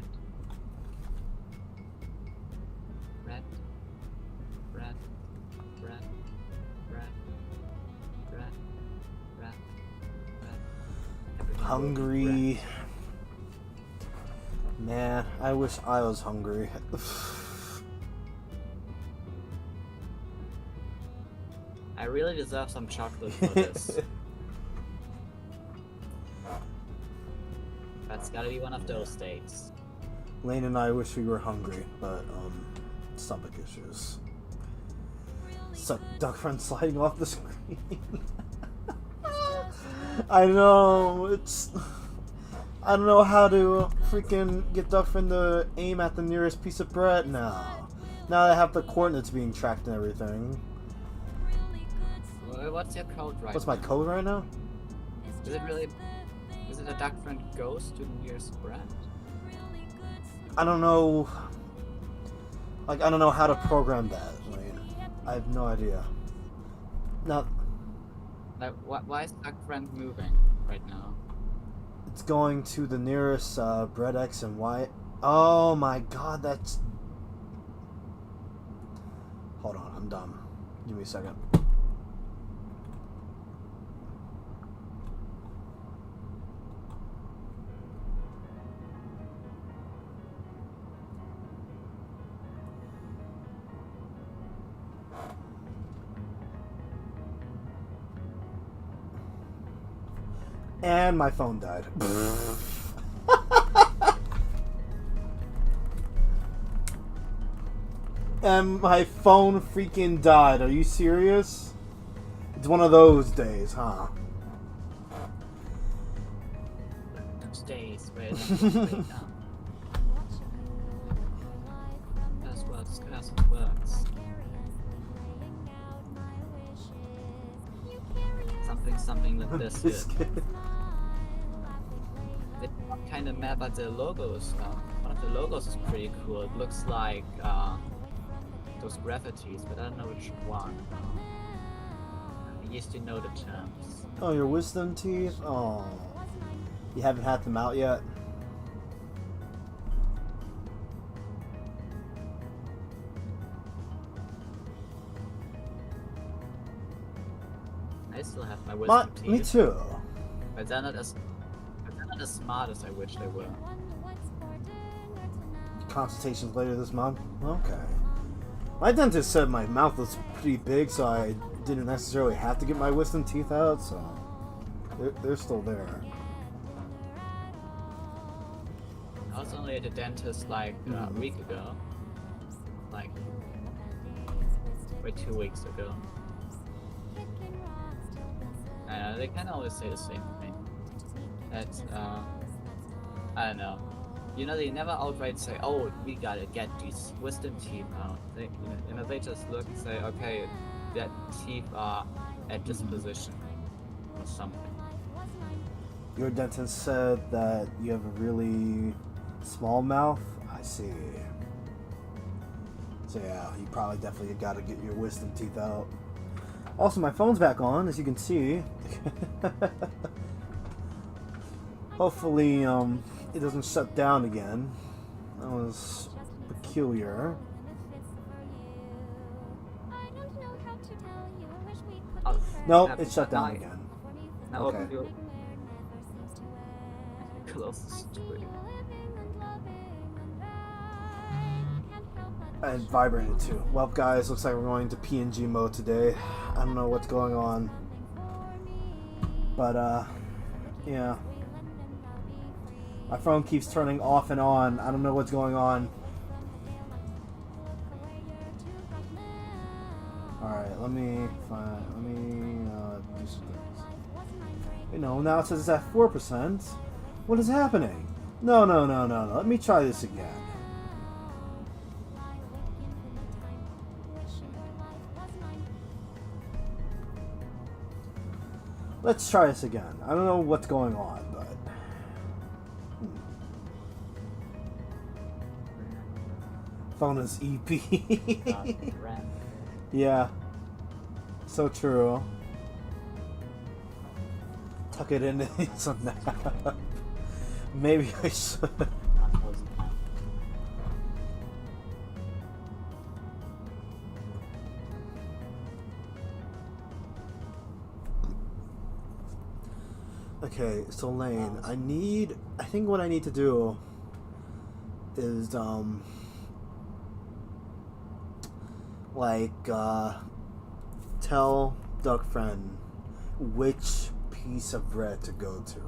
Bread. Bread. Bread. Bread. Bread. Bread. Bread. Everything will be Hungry. bread. Man, I wish I was hungry. I really deserve some chocolate for this. That's gotta be one of those days. Lain and I wish we were hungry, but stomach issues. Suck duck friend sliding off the screen. I know, I don't know how to freaking get duck friend to aim at the nearest piece of bread now. Now I have the coordinates being tracked and everything. What's your code right What's now? my code right now? Is it really... Is it a duck friend goes to the nearest bread? I don't know. Like, I don't know how to program that, Lane. I have no idea. Not. Like, why is duck friend moving right now? It's going to the nearest bread X and Y. Oh my god, that's. Hold on, I'm dumb. Give me a second. And my phone died. And my phone freaking died. Are you serious? It's one of those days, huh? Those days where it doesn't break down. That's what discussing works. Something like this. This Good. kid. They kind of map at the logos. One of the logos is pretty cool. It looks like those graffitis, but I don't know which one. I used to know the terms. Oh, your wisdom teeth? Oh. You haven't had them out yet? I still have my wisdom teeth. Me too. But they're not as smart as I wish they were. Consultations later this month? Okay. My dentist said my mouth was pretty big, so I didn't necessarily have to get my wisdom teeth out, so they're still there. I was only at the dentist like a week ago. Like, wait, 2 weeks ago. They kind of always say the same thing. That, I don't know. You know, they never outright say, "Oh, we gotta get these wisdom teeth out." They, they just look and say, "Okay, that teeth are at this position," or something. Your dentist said that you have a really small mouth? I see. So yeah, you probably definitely gotta get your wisdom teeth out. Also, my phone's back on, as you can see. Hopefully, it doesn't shut down again. That was peculiar. Oh, Nope, it shut down now- again. Now Okay. we'll close the stream. And vibrated too. Well, guys, looks like we're going to PNG mode today. I don't know what's going on. But, yeah. My phone keeps turning off and on. I don't know what's going on. Alright, let me do some things. You know, now it says it's at 4%. What is happening? No. Let me try this again. Let's try this again. I don't know what's going on, but... Phone is EP. Random. Yeah. So true. Tuck it in some nap. Maybe I should. Okay, so Lain, I think what I need to do is, tell Duck Friend which piece of bread to go to.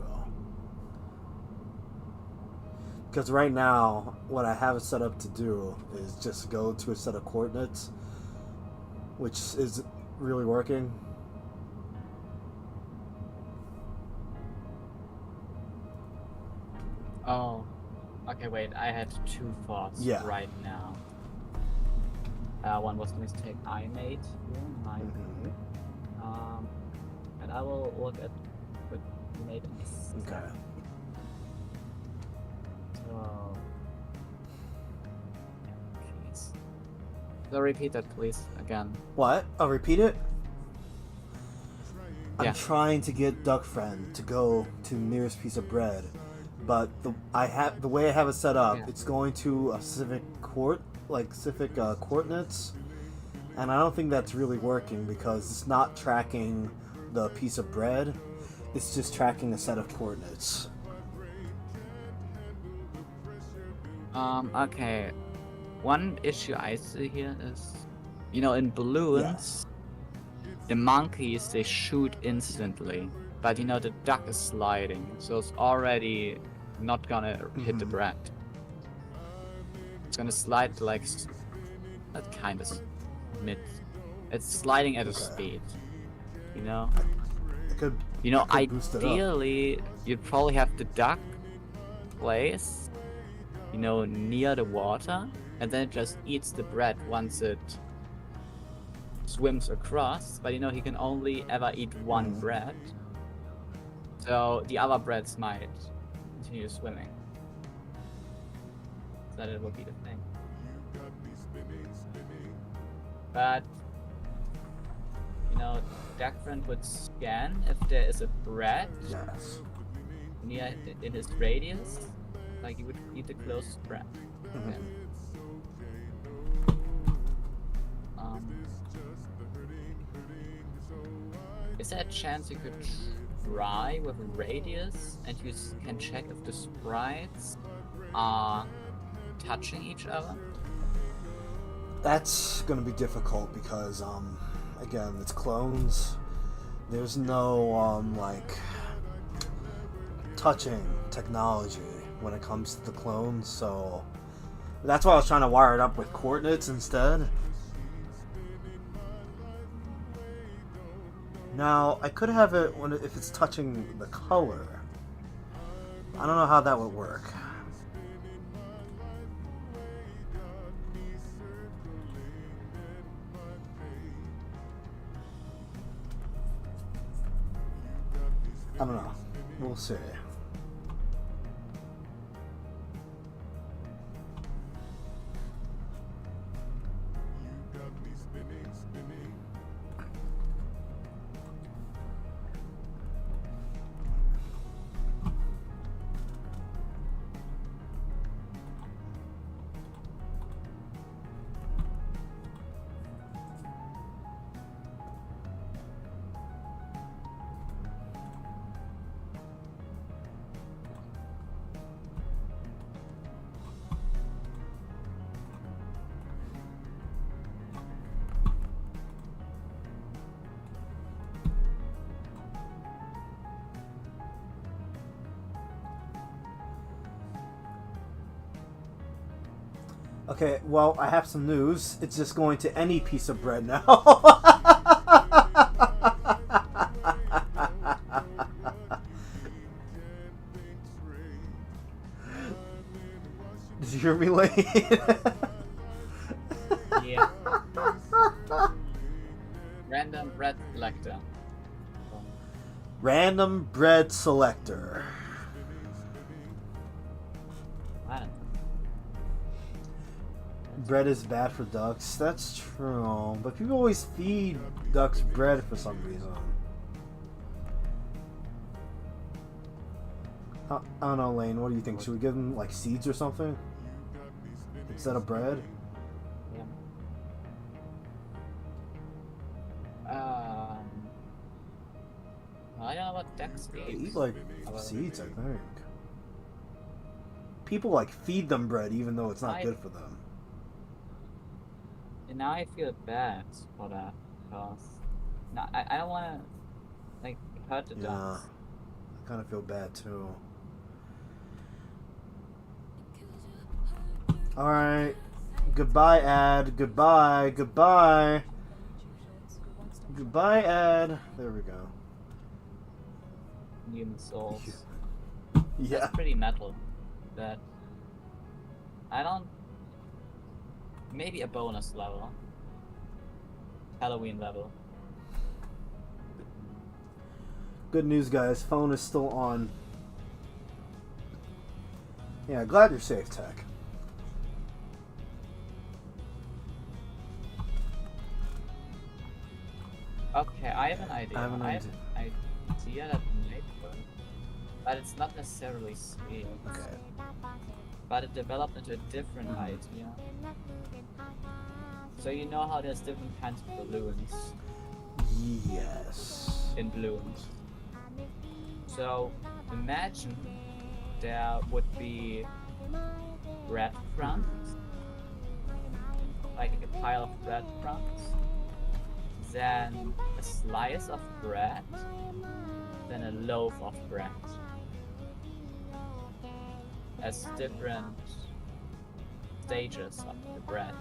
Because right now, what I have it set up to do is just go to a set of coordinates, which is really working. Oh, okay. Wait, I had two thoughts Yeah. right now. One was the mistake I made here, and I will look at what you made in this. Okay. So, please. So repeat that, please, again. What? I'll repeat it? Yeah. I'm trying to get Duck Friend to go to the nearest piece of bread, but the way I have it set up, Yeah. it's going to a specific coordinates, and I don't think that's really working because it's not tracking the piece of bread. It's just tracking a set of coordinates. Okay. One issue I see here is, in balloons, the monkeys, they shoot instantly. But, the duck is sliding, so it's already not gonna hit the bread. It's gonna slide that kind of mid. It's sliding at a speed, It could boost it up. Ideally, you'd probably have the duck place, near the water, and then it just eats the bread once it swims across. But he can only ever eat one bread, so the other breads might continue swimming. So that it would be the thing. But Duck Friend would scan if there is a bread Yes. near in his radius, he would eat the closest bread. Okay. Is there a chance you could try with a radius and you can check if the sprites are touching each other? That's gonna be difficult because, again, it's clones. There's no, touching technology when it comes to the clones, so that's why I was trying to wire it up with coordinates instead. Now, I could have it if it's touching the color. I don't know how that would work. I don't know. We'll see. Okay, well, I have some news. It's just going to any piece of bread now. Did you hear me, Lain? Yeah. Random bread collector. Random bread selector. I don't know. Bread is bad for ducks. That's true. But people always feed ducks bread for some reason. I don't know, Lane. What do you think? Should we give them like seeds or something instead of bread? Yeah. I don't know what ducks They eat. eat like seeds, I think. People like feed them bread even though it's not good for them. And now I feel bad for that because I don't want to like hurt the Yeah, ducks. I kind of feel bad too. All right, goodbye, ad. Goodbye, goodbye, goodbye, ad. There we go. Human souls. Yeah. That's pretty metal. But I don't. Maybe a bonus level. Halloween level. Good news, guys. Phone is still on. Yeah, glad you're safe, Tech. Okay, I have an idea. I have an idea. an idea that might work, but it's not necessarily sweet. Okay. But it developed into a different idea. So you know how there's different kinds of balloons Yes. in balloons. So imagine there would be breadcrumbs, like a pile of breadcrumbs, then a slice of bread, then a loaf of bread. As different stages of the bread.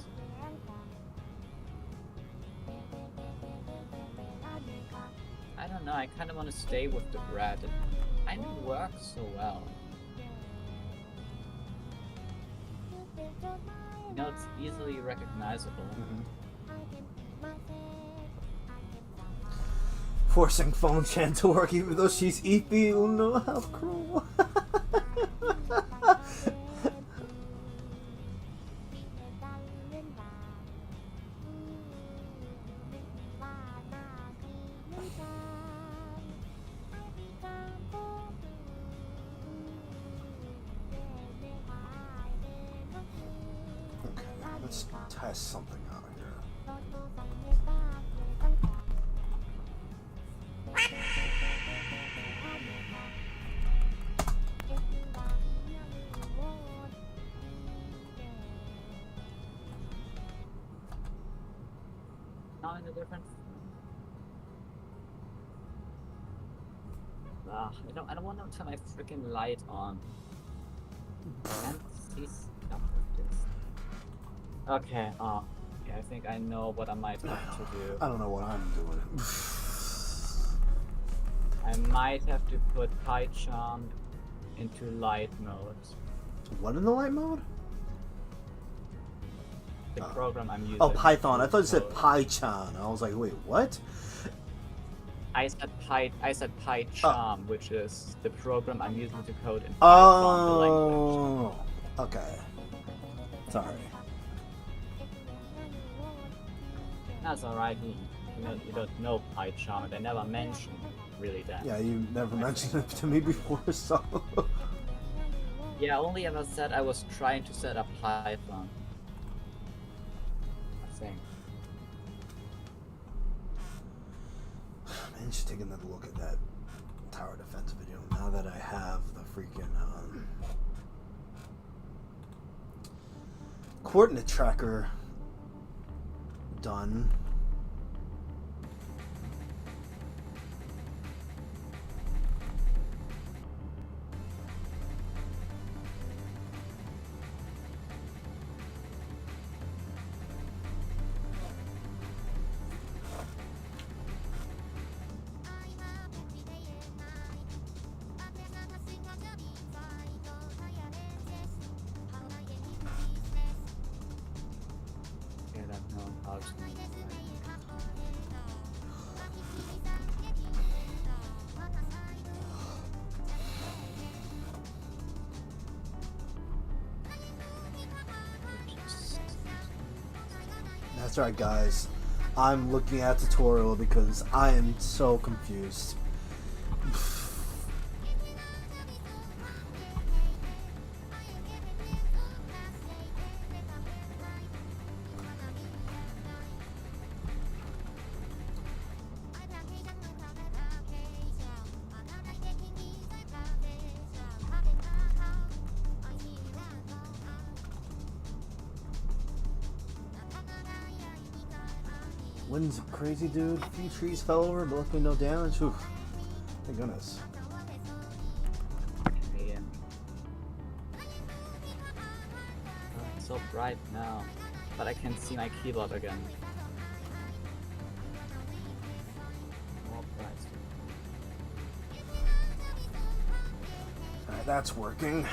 I don't know, I kind of want to stay with the bread. It kind of works so well. You know, it's easily recognizable. Forcing phone chan to work even though she's EP. Oh no, how cruel. Okay, let's test something out here. Now in a different. I don't want to turn my freaking light on. I can't see stuff like this. Okay, yeah, I think I know what I might have to do. I don't know what I'm doing. I might have to put PyCharm into light mode. What in the light mode? The program I'm using. Oh, Python. I thought you said code. PyChan. I was like, wait, what? I said PyCharm, which is the program I'm using to code in Python, the language. Oh, okay. Sorry. That's alright. You don't know PyCharm. They never mentioned really that. Yeah, you never mentioned it to me before, so. Yeah, I only ever said I was trying to set up Python. I think. Man, you should take another look at that tower defense video now that I have the freaking coordinate tracker done. I don't know how to make it. That's right, guys. I'm looking at a tutorial because I am so confused. Wind's crazy, dude. A few trees fell over, but luckily no damage. Oof. Thank goodness. Yeah. Oh, it's so bright now, but I can see my keyboard again. More bright. Alright, that's working.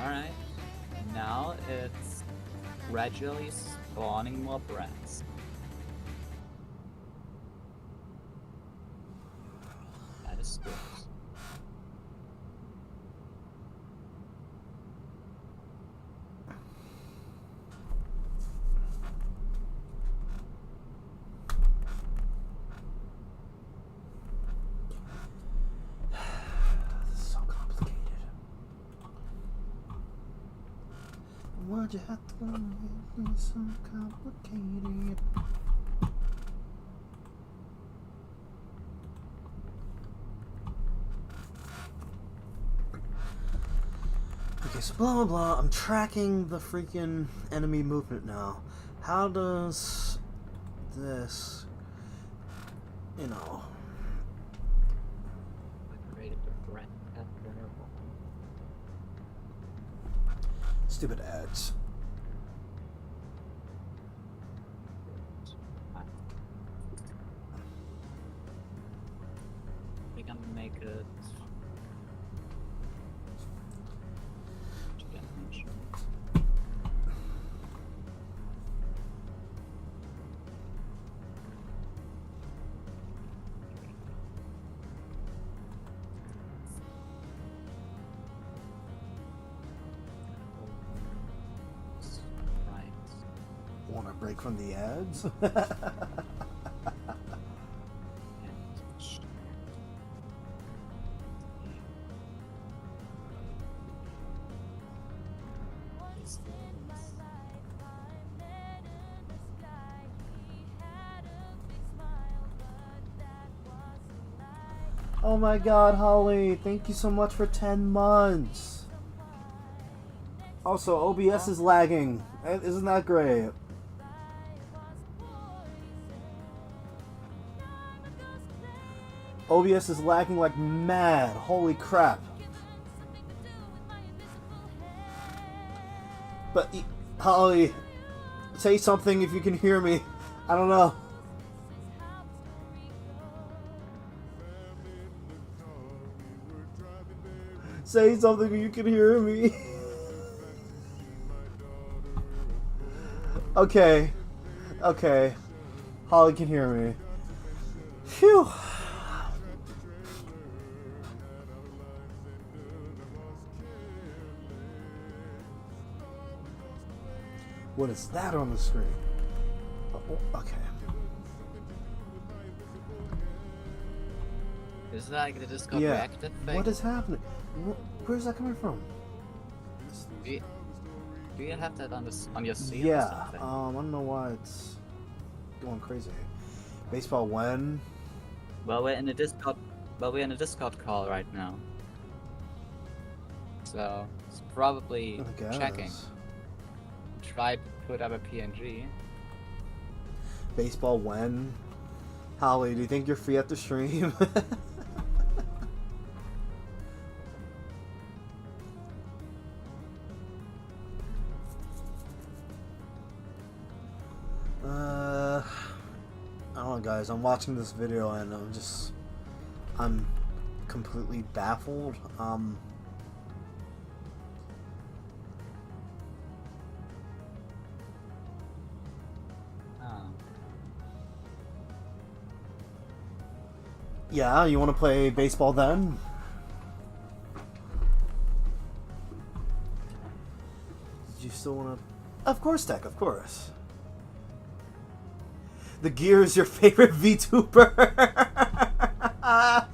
Alright, now it's gradually spawning more brats. That is good. This is so complicated. Why'd you have to make me so complicated? Okay, so blah blah blah. I'm tracking the freaking enemy movement now. How does this, you know? I created the brat abnormal. Stupid ads. We're gonna make it. Want to break from the ads? Oh my god, Holly, thank you so much for 10 months. Also, OBS is lagging. Isn't that great? OBS is lagging like mad. Holy crap. But, Holly, say something if you can hear me. I don't know. Say something if you can hear me. Okay. Okay. Holly can hear me. Phew. What is that on the screen? Oh, okay. Is it like the Discord Yeah. reactive thing? What is happening? Where's that coming from? Do you have that on on your scene or Yeah. something? I don't know why it's going crazy. Baseball when? Well, we're in a Discord. Well, we're in a Discord call right now. So it's probably I guess. checking. Try to put up a PNG. Baseball when? Holly, do you think you're free at the stream? I don't know, guys. I'm watching this video and I'm completely baffled. Oh. Yeah, you want to play baseball then? Did you still want to? Of course, Tech. Of course. The gear is your favorite VTuber. I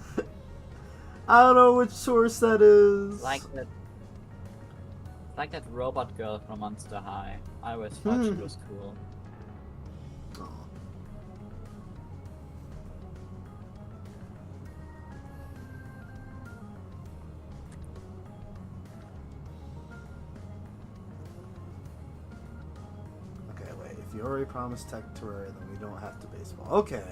don't know which source that is. Like that robot girl from Monster High. I always thought she was cool. Oh. Okay, wait. If you already promised Tech Terraria, then we don't have to baseball. Okay.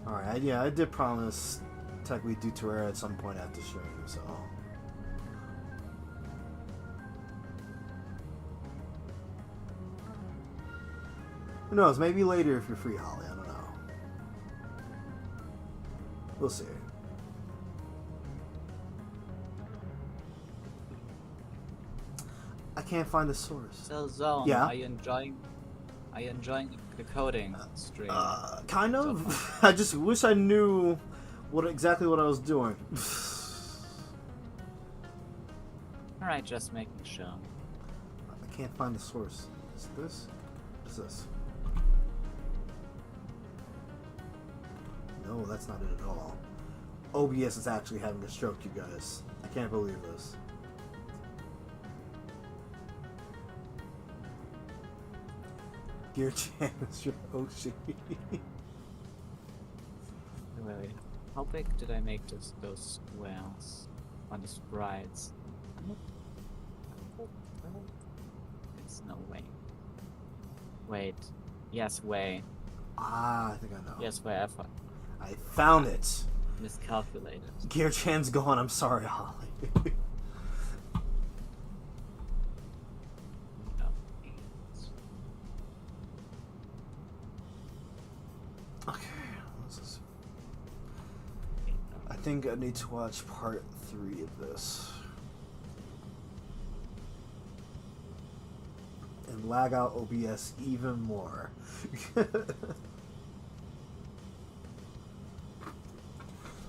Alright, yeah, I did promise Tech we'd do Terraria at some point after stream, so. Who knows? Maybe later if you're free, Holly. I don't know. We'll see. I can't find the source. So Zone, Yeah? are you enjoying the coding stream? Kind of. I just wish I knew exactly what I was doing. Alright, just making sure. I can't find the source. Is it this? What is this? No, that's not it at all. OBS is actually having a stroke, you guys. I can't believe this. Gear Chan is your Oshi. Wait, how big did I make those squares on the sprites? It's no way. Wait. Yes, way. Ah, I think I know. Yes, way. I found it. Miscalculated. Gear Chan's gone. I'm sorry, Holly. No. Okay. I think I need to watch part 3 of this. And lag out OBS even more.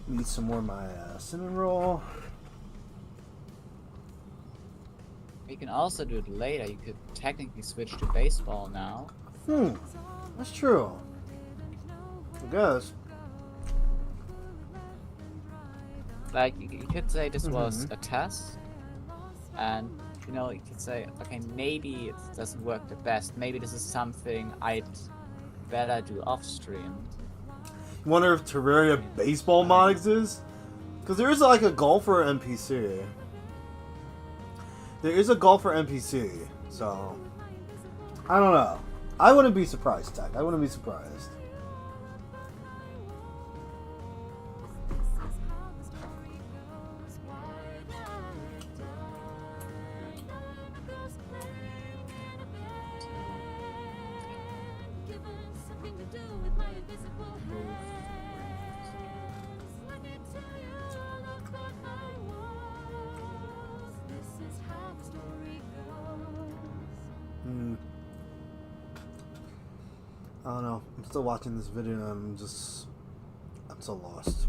Need some more of my cinnamon roll. You can also do it later. You could technically switch to baseball now. That's true. I guess. Like, you could say this was a test, and, you know, you could say, okay, maybe it doesn't work the best. Maybe this is something I'd better do off-stream. You wonder if Terraria baseball mod exists? Because there is like a golfer NPC. There is a golfer NPC, so I don't know. I wouldn't be surprised, Tech. I wouldn't be surprised. I don't know. I'm still watching this video and I'm so lost.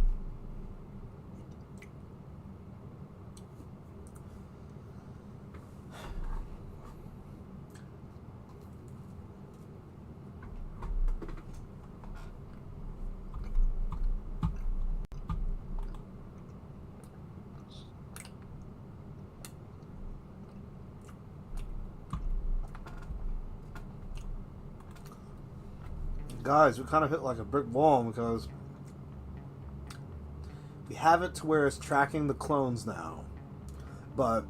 Guys, we kind of hit like a brick wall because we have it to where it's tracking the clones now, but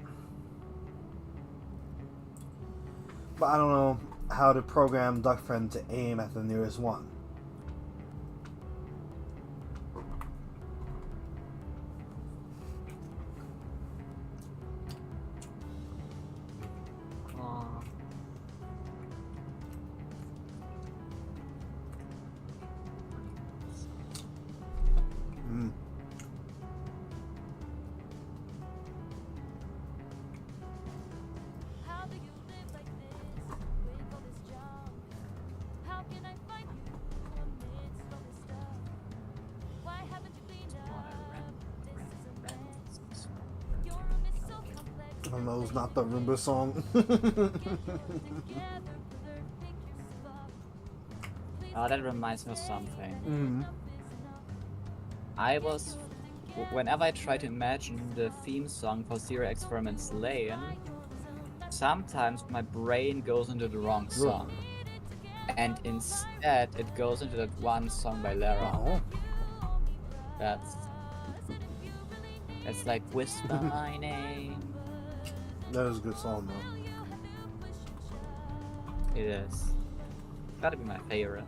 I don't know how to program DuckFriend to aim at the nearest one. How do you live like this with all this junk? How can I find you amidst all this stuff? Why haven't you cleaned up? This is a mess. Your room is so complex. I don't know, it's not the Roomba song. Oh, that reminds me of something. Mm. Whenever I try to imagine the theme song for Zero Experiments Lain, sometimes my brain goes into the wrong song. And instead, it goes into that one song by Lara. Oh. It's like Whisper My Name. That is a good song, though. It is. Gotta be my favorite.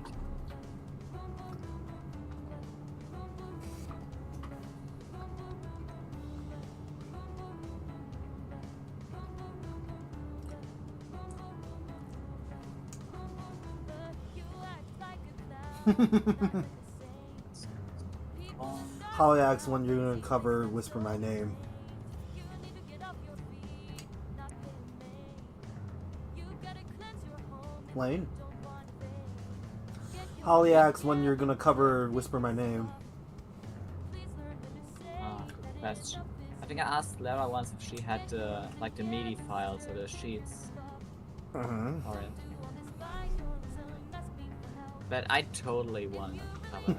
Holly asks when you're gonna cover Whisper My Name. Lane? Holly asks when you're gonna cover Whisper My Name. Good question. I think I asked Lara once if she had the MIDI files or the sheets Uh-huh. for it. But I totally want to cover it.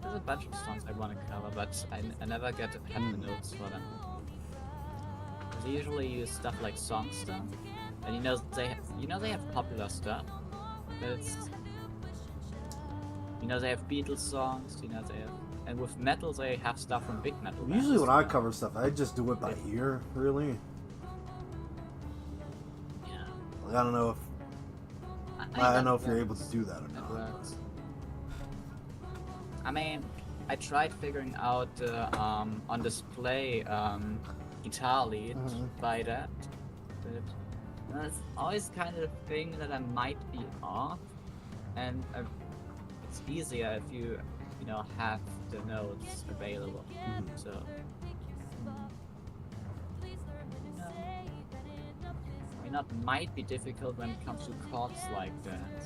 There's a bunch of songs I want to cover, but I never have the notes for them. They usually use stuff like Songster, and they have popular stuff, but it's they have Beatles songs, and with metal they have stuff from big metal bands. Usually when I cover stuff, I just do it by ear, really. Yeah. Like, I don't know if I don't know if you're able to do that or It not. works. I mean, I tried figuring out on display guitar lead by that, but it's always kind of a thing that I might be off, and it's easier if you have the notes available. So. I mean, that might be difficult when it comes to chords like that,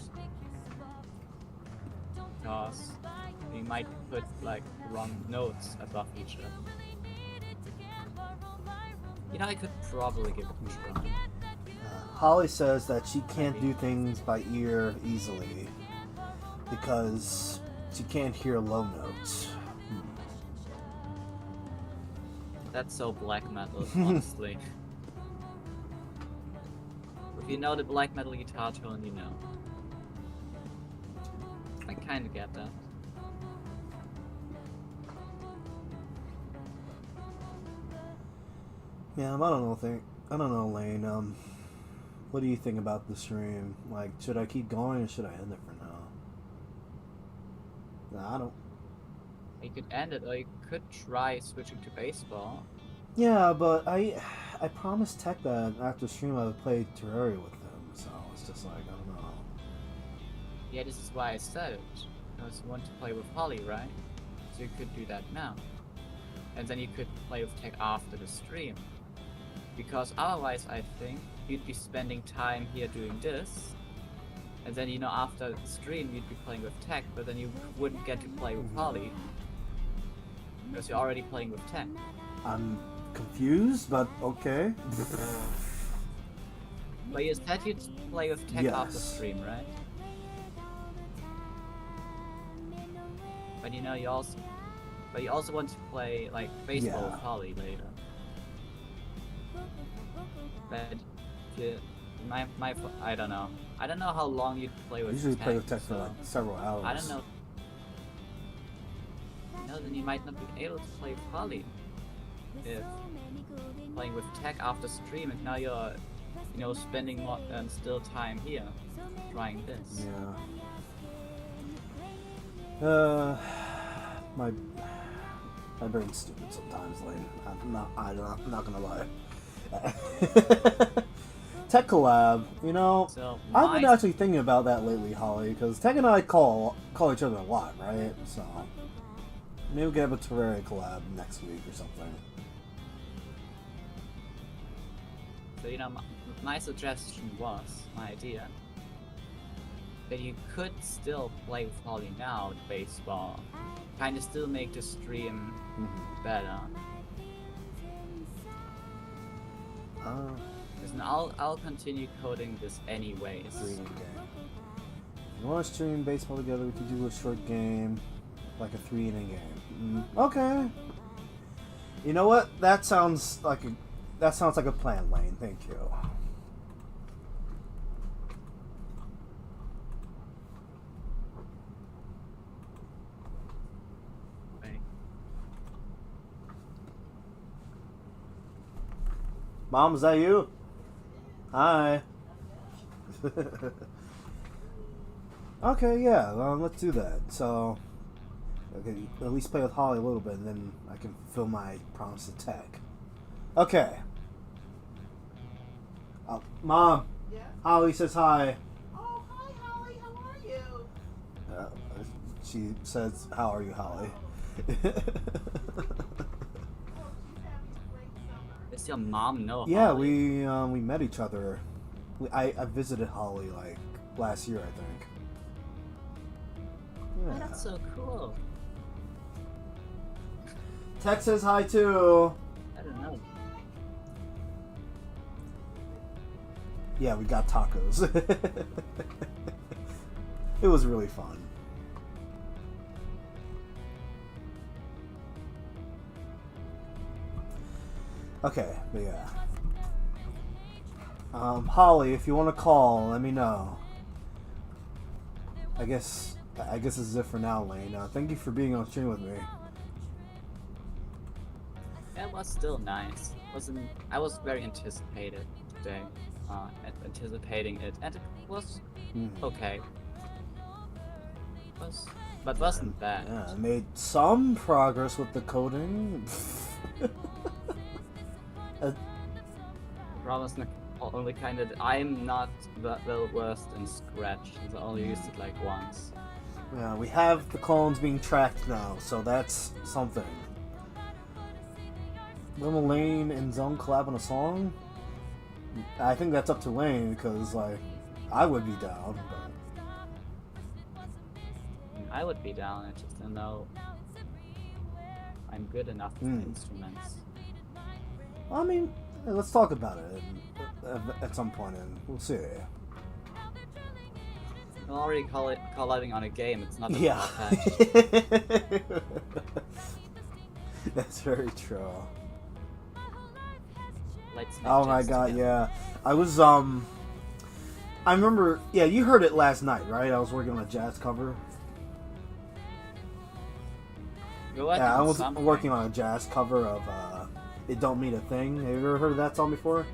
because you might put wrong notes above each other. I could probably give it a try. Holly says that she can't do things by ear easily because she can't hear low notes. That's so black metal, honestly. If you know the black metal guitar tone, you know. I kinda get that. Yeah, I don't know, Lane. What do you think about the stream? Like, should I keep going or should I end it for now? Nah, I don't. You could end it, or you could try switching to baseball. Yeah, but I promised Tech that after stream I would play Terraria with them, so it's just like, I don't know. Yeah, this is why I said it. Because you want to play with Holly, right? So you could do that now. And then you could play with Tech after the stream. Because otherwise, I think, you'd be spending time here doing this, and then, after the stream, you'd be playing with Tech, but then you wouldn't get to play with Holly. Because you're already playing with Tech. I'm confused, but okay. But you said you'd play with Tech after Yes. stream, right? But you also want to play baseball Yeah. with Holly later. But I don't know. I don't know how long you'd play I with usually play with tech, tech for so like several hours. I don't know. No, then you might not be able to play Holly if playing with tech after stream, and now you're, you know, spending more still time here trying this. Yeah. My brain's stupid sometimes, Lane. I'm not gonna lie. Tech collab, you know, So I've been my- actually thinking about that lately, Holly, because Tech and I call each other a lot, right? So maybe we'll get a Terraria collab next week or something. So, you know, my suggestion was, my idea, that you could still play with Holly now with baseball, kind of still make the stream better. Listen, I'll continue coding this anyways. Stream game. You want to stream baseball together? We could do a short game, like a 3-inning game. Okay. You know what? That sounds like a plan, Lane. Thank you. Right. Mom, is that you? Hi. Okay, yeah, let's do that. So, okay, at least play with Holly a little bit, and then I can fulfill my promise to Tech. Okay. Mom. Yeah? Holly says hi. Oh, hi, Holly. How are you? She says, "How are you, Holly?" Oh, she's having a great summer. Does your mom know Yeah, Holly? we met each other. I visited Holly like last year, I think. Oh, Yeah. that's so cool. Tech says hi too. I don't know. Yeah, we got tacos. It was really fun. Okay, but yeah. Holly, if you want to call, let me know. I guess this is it for now, Lane. Thank you for being on stream with me. That was still nice. I was very anticipated today. Anticipating it, and it was okay. But wasn't bad. Yeah, I made some progress with the coding. Promise only kind of. I'm not that well versed in Scratch, so I only used it like once. Yeah, we have the clones being tracked now, so that's something. Will Lain and Zonnne collab on a song? I think that's up to Lain because, like, I would be down. But... I would be down. I just don't know. I'm good enough with instruments. I mean, let's talk about it at some point, and we'll see. I'm already colliding on a game. It's not a Yeah. patch. That's very true. Let's make Oh my jets god, together. yeah. I was, I remember, yeah, you heard it last night, right? I was working on a jazz cover. You're working Yeah, I on was something. working on a jazz cover of, It Don't Mean a Thing. Have you ever heard of that song before?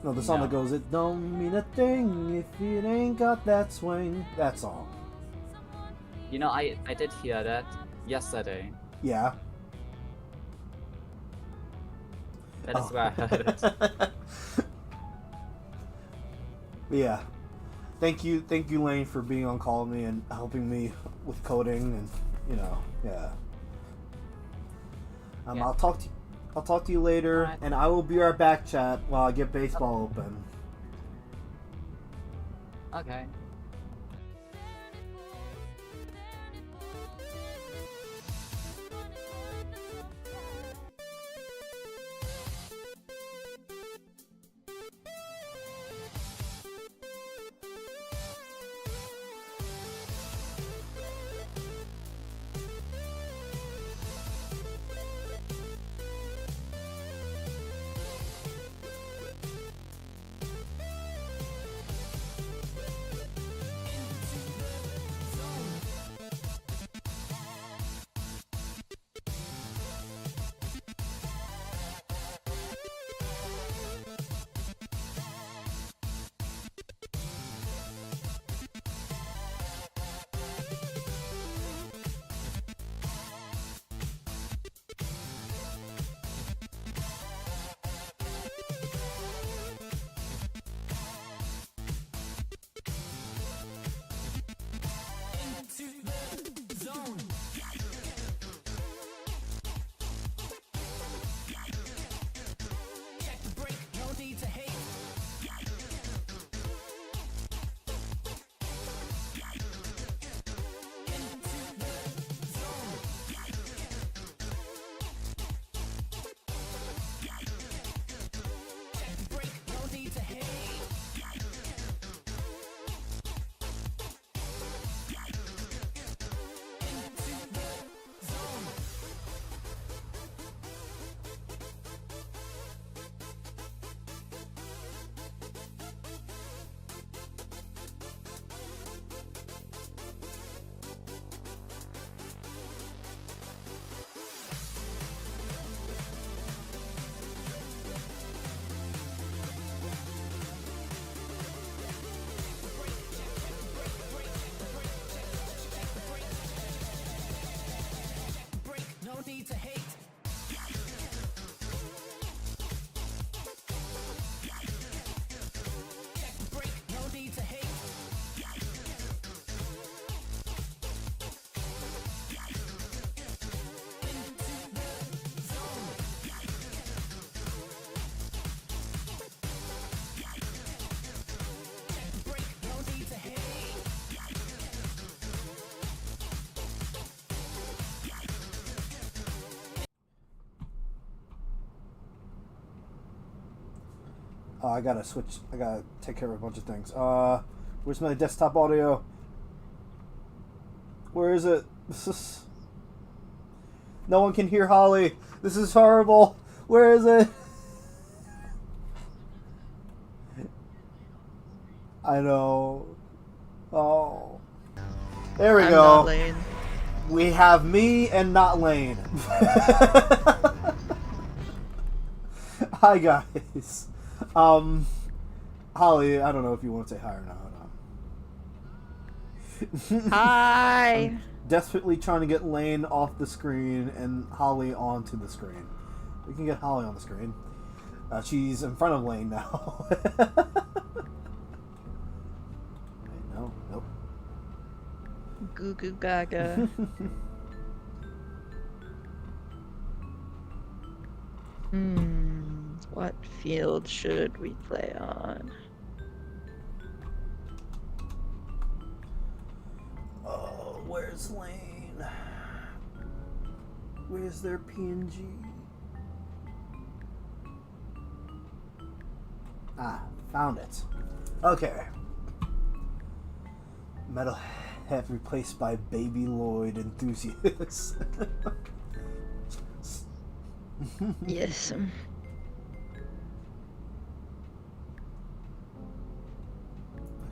No, the song No. that goes, "It don't mean a thing if it ain't got that swing." That song. You know, I did hear that yesterday. Yeah. That is where I heard it. Yeah. Thank you, Lain, for being on call with me and helping me with coding, and yeah. Yeah. I'll talk to you later, Alright. and I will be our back chat while I get baseball open. Okay. Oh, I gotta switch. I gotta take care of a bunch of things. Where's my desktop audio? Where is it? This is... No one can hear Holly. This is horrible. Where is it? I know. Oh. There we I'm go. not Lain. We have me and not Lain. Hi guys. Holly, I don't know if you want to say hi or not. Hi. Desperately trying to get Lain off the screen and Holly onto the screen. We can get Holly on the screen. She's in front of Lain now. No, nope. Goo goo gaga. What field should we play on? Oh, where's Lain? Where's their PNG? Ah, found it. Okay. Metalhead replaced by Baby Lloyd enthusiast. Yes.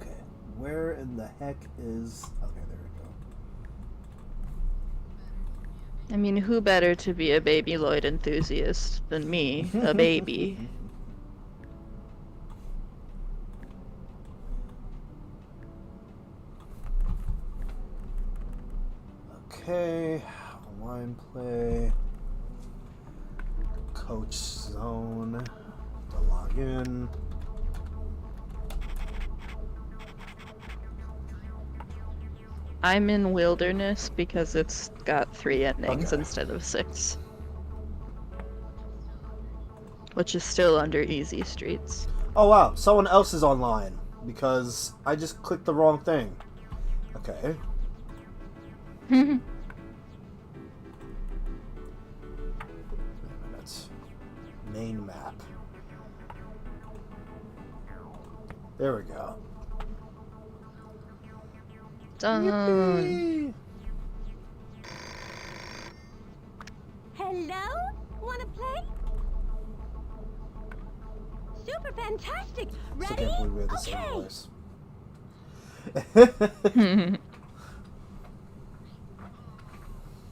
Okay, where in the heck is... Okay, there we go. I mean, who better to be a Baby Lloyd enthusiast than me, a baby? Okay, online play. Coach Zonnne to log in. I'm in Wilderness because it's got 3 endings Okay. instead of 6. Which is still under Easy Streets. Oh wow, someone else is online because I just clicked the wrong thing. Okay. Wait a minute. Main map. There we go. Done. Yippee! Hello? Wanna play? Super fantastic! Still Ready? can't believe we have the same Okay. voice.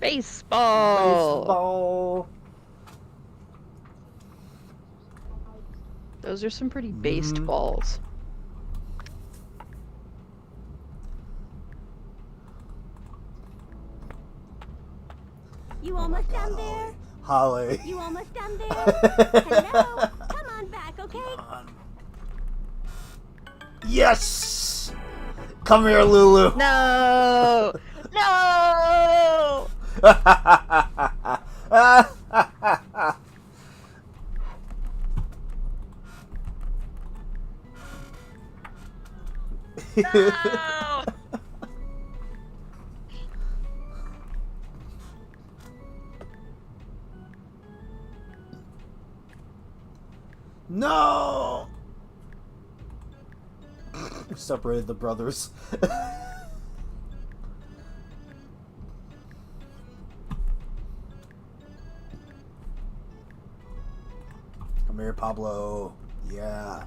Baseball. Baseball. Those are some pretty based Mhm. balls. You Oh my almost God, done there? Holly. You almost done there? Hello? Come on back, okay? Yes! Come here, Lulu. No! No! No! No! Separated the brothers. Come here, Pablo. Yeah.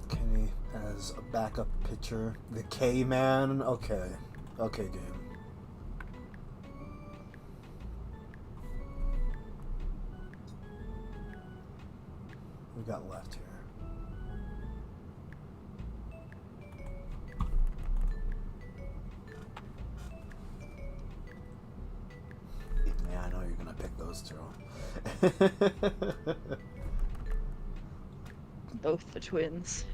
Kenny as a backup pitcher. The K-Man. Okay. Okay, game. We got left here. Yeah, I know you're gonna pick those two. Both the twins.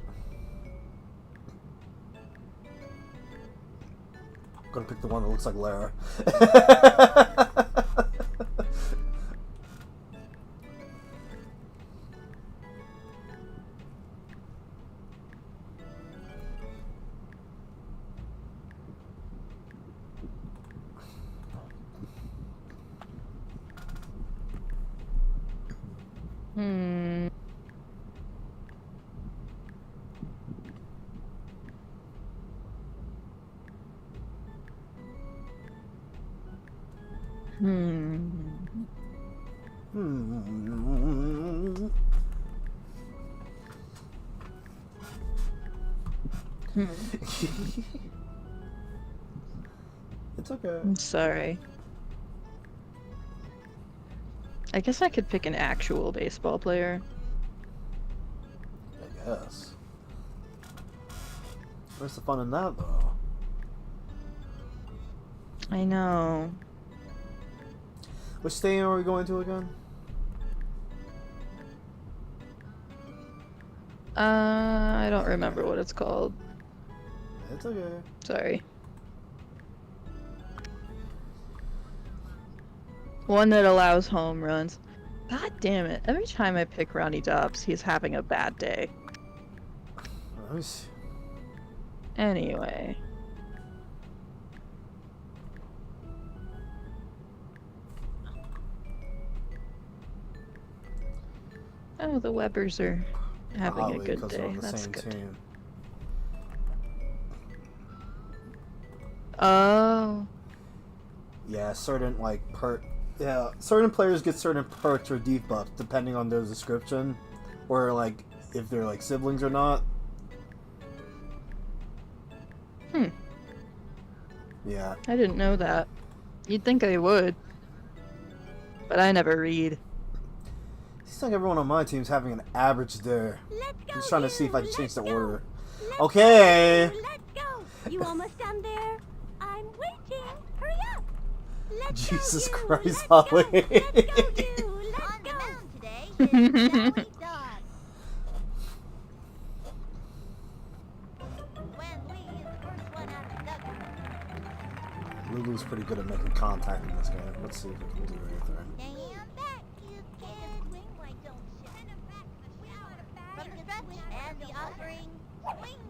I'm gonna pick the one that looks like Lara. Hmm. Hmm. Hmm. It's okay. I'm sorry. I guess I could pick an actual baseball player. I guess. Where's the fun in that, though? I know. Which stadium are we going to again? I don't remember what it's called. It's okay. Sorry. One that allows home runs. God damn it. Every time I pick Ronnie Dobbs, he's having a bad day. Let me see. Anyway. Oh, the Webbers are having a Probably good because they're day. on the That's same good. team. Oh. Yeah, certain certain players get certain perks or debuffs depending on their description, or like if they're like siblings or not. Hmm. Yeah. I didn't know that. You'd think I would. But I never read. Seems like everyone on my team's having an average day. Let's go. I'm just trying to see if I can you, change the let's go. order. Let's Okay. go, let's go. You almost done there? I'm waiting. Hurry up. Let's Jesus go, Christ, let's Holly. Go. Let's go, you. Let's on go. The mound today is Sally Dog. When we is the first one out of the dugout. Lulu's pretty good at making contact in this game. Let's see if we can do anything. Stand back, you kids. Swing, why don't you? Send him back from the stretch and the offering. Swing.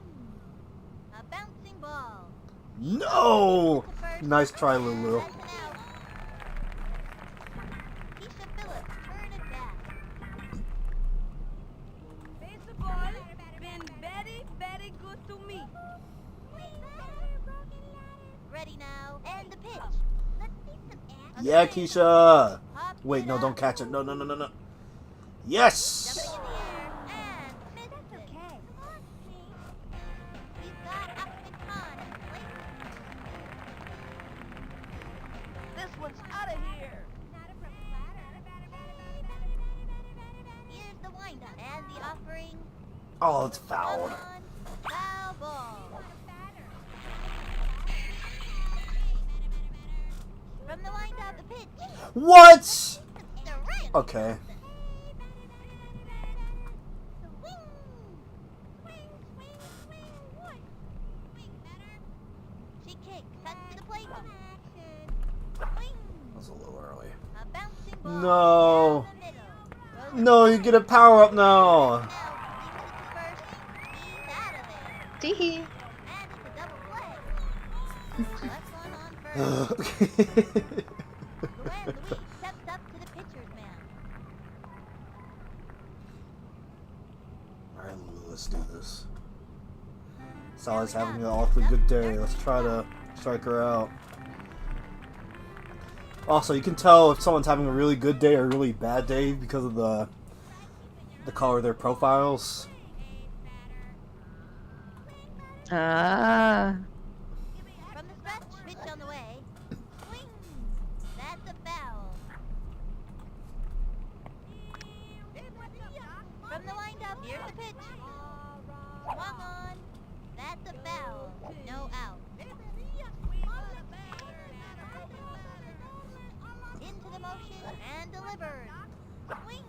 A bouncing ball. No! Nice try, Lulu. That's an out. Keisha Phillips, turn it back. Baseball been very good to me. Ready now, and the pitch. Let's see some action. Yeah, Keisha. Hop Wait, it no, up. don't catch it. No, no, no, no, no. Yes! Jumping in the air and missed it. Okay. Come on, We've got Upton Khan in place. This one's out of here. Here's the windup and the offering. Oh, it's fouled. On, foul ball. From the windup, the pitch. What? The ring. Okay. Swing. Swing, swing, swing. One. Swing better. She kicks, cuts to the plate. Swing. That was a little early. A bouncing ball. No. Down the middle. Throws No, it you get a power up now. out. He's out of there. Teehee. And it's a double play. Left one on first. Luann Louise steps up to the pitcher's mound. Alright, Lulu, let's do this. Sally's having an awfully good day. Let's try to strike her out. Also, you can tell if someone's having a really good day or a really bad day because of the color of their profiles. Ah. From the stretch, pitch on the way. Swing. That's a foul. From the windup, here's the pitch. Swung on. That's a foul. No out. Into the motion and delivered. Swing.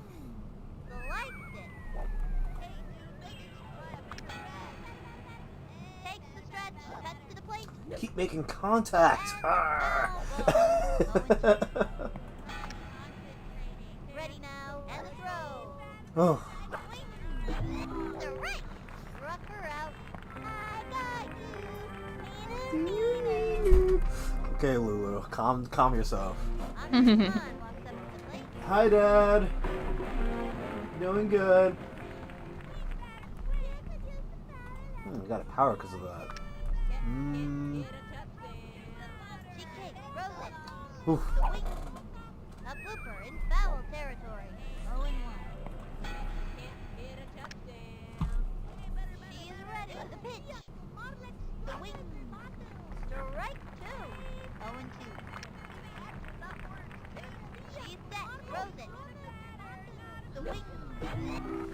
Sliced it. Takes the stretch, cuts to the plate. Keep making contact. Ah. Ready now, and the throw. Oh. Swing. The right. Struck her out. I got you. Okay, Lulu, calm yourself. Andre Khan walks up to the plate. Hi, Dad. Doing good. We got a power because of that. She kicks, throws it. Oof. The wing. blooper in foul territory. 0-1. Hit a touchdown. She is ready. The pitch. The wing. Strike 2. 0-2. She's set. Throws it. The wing.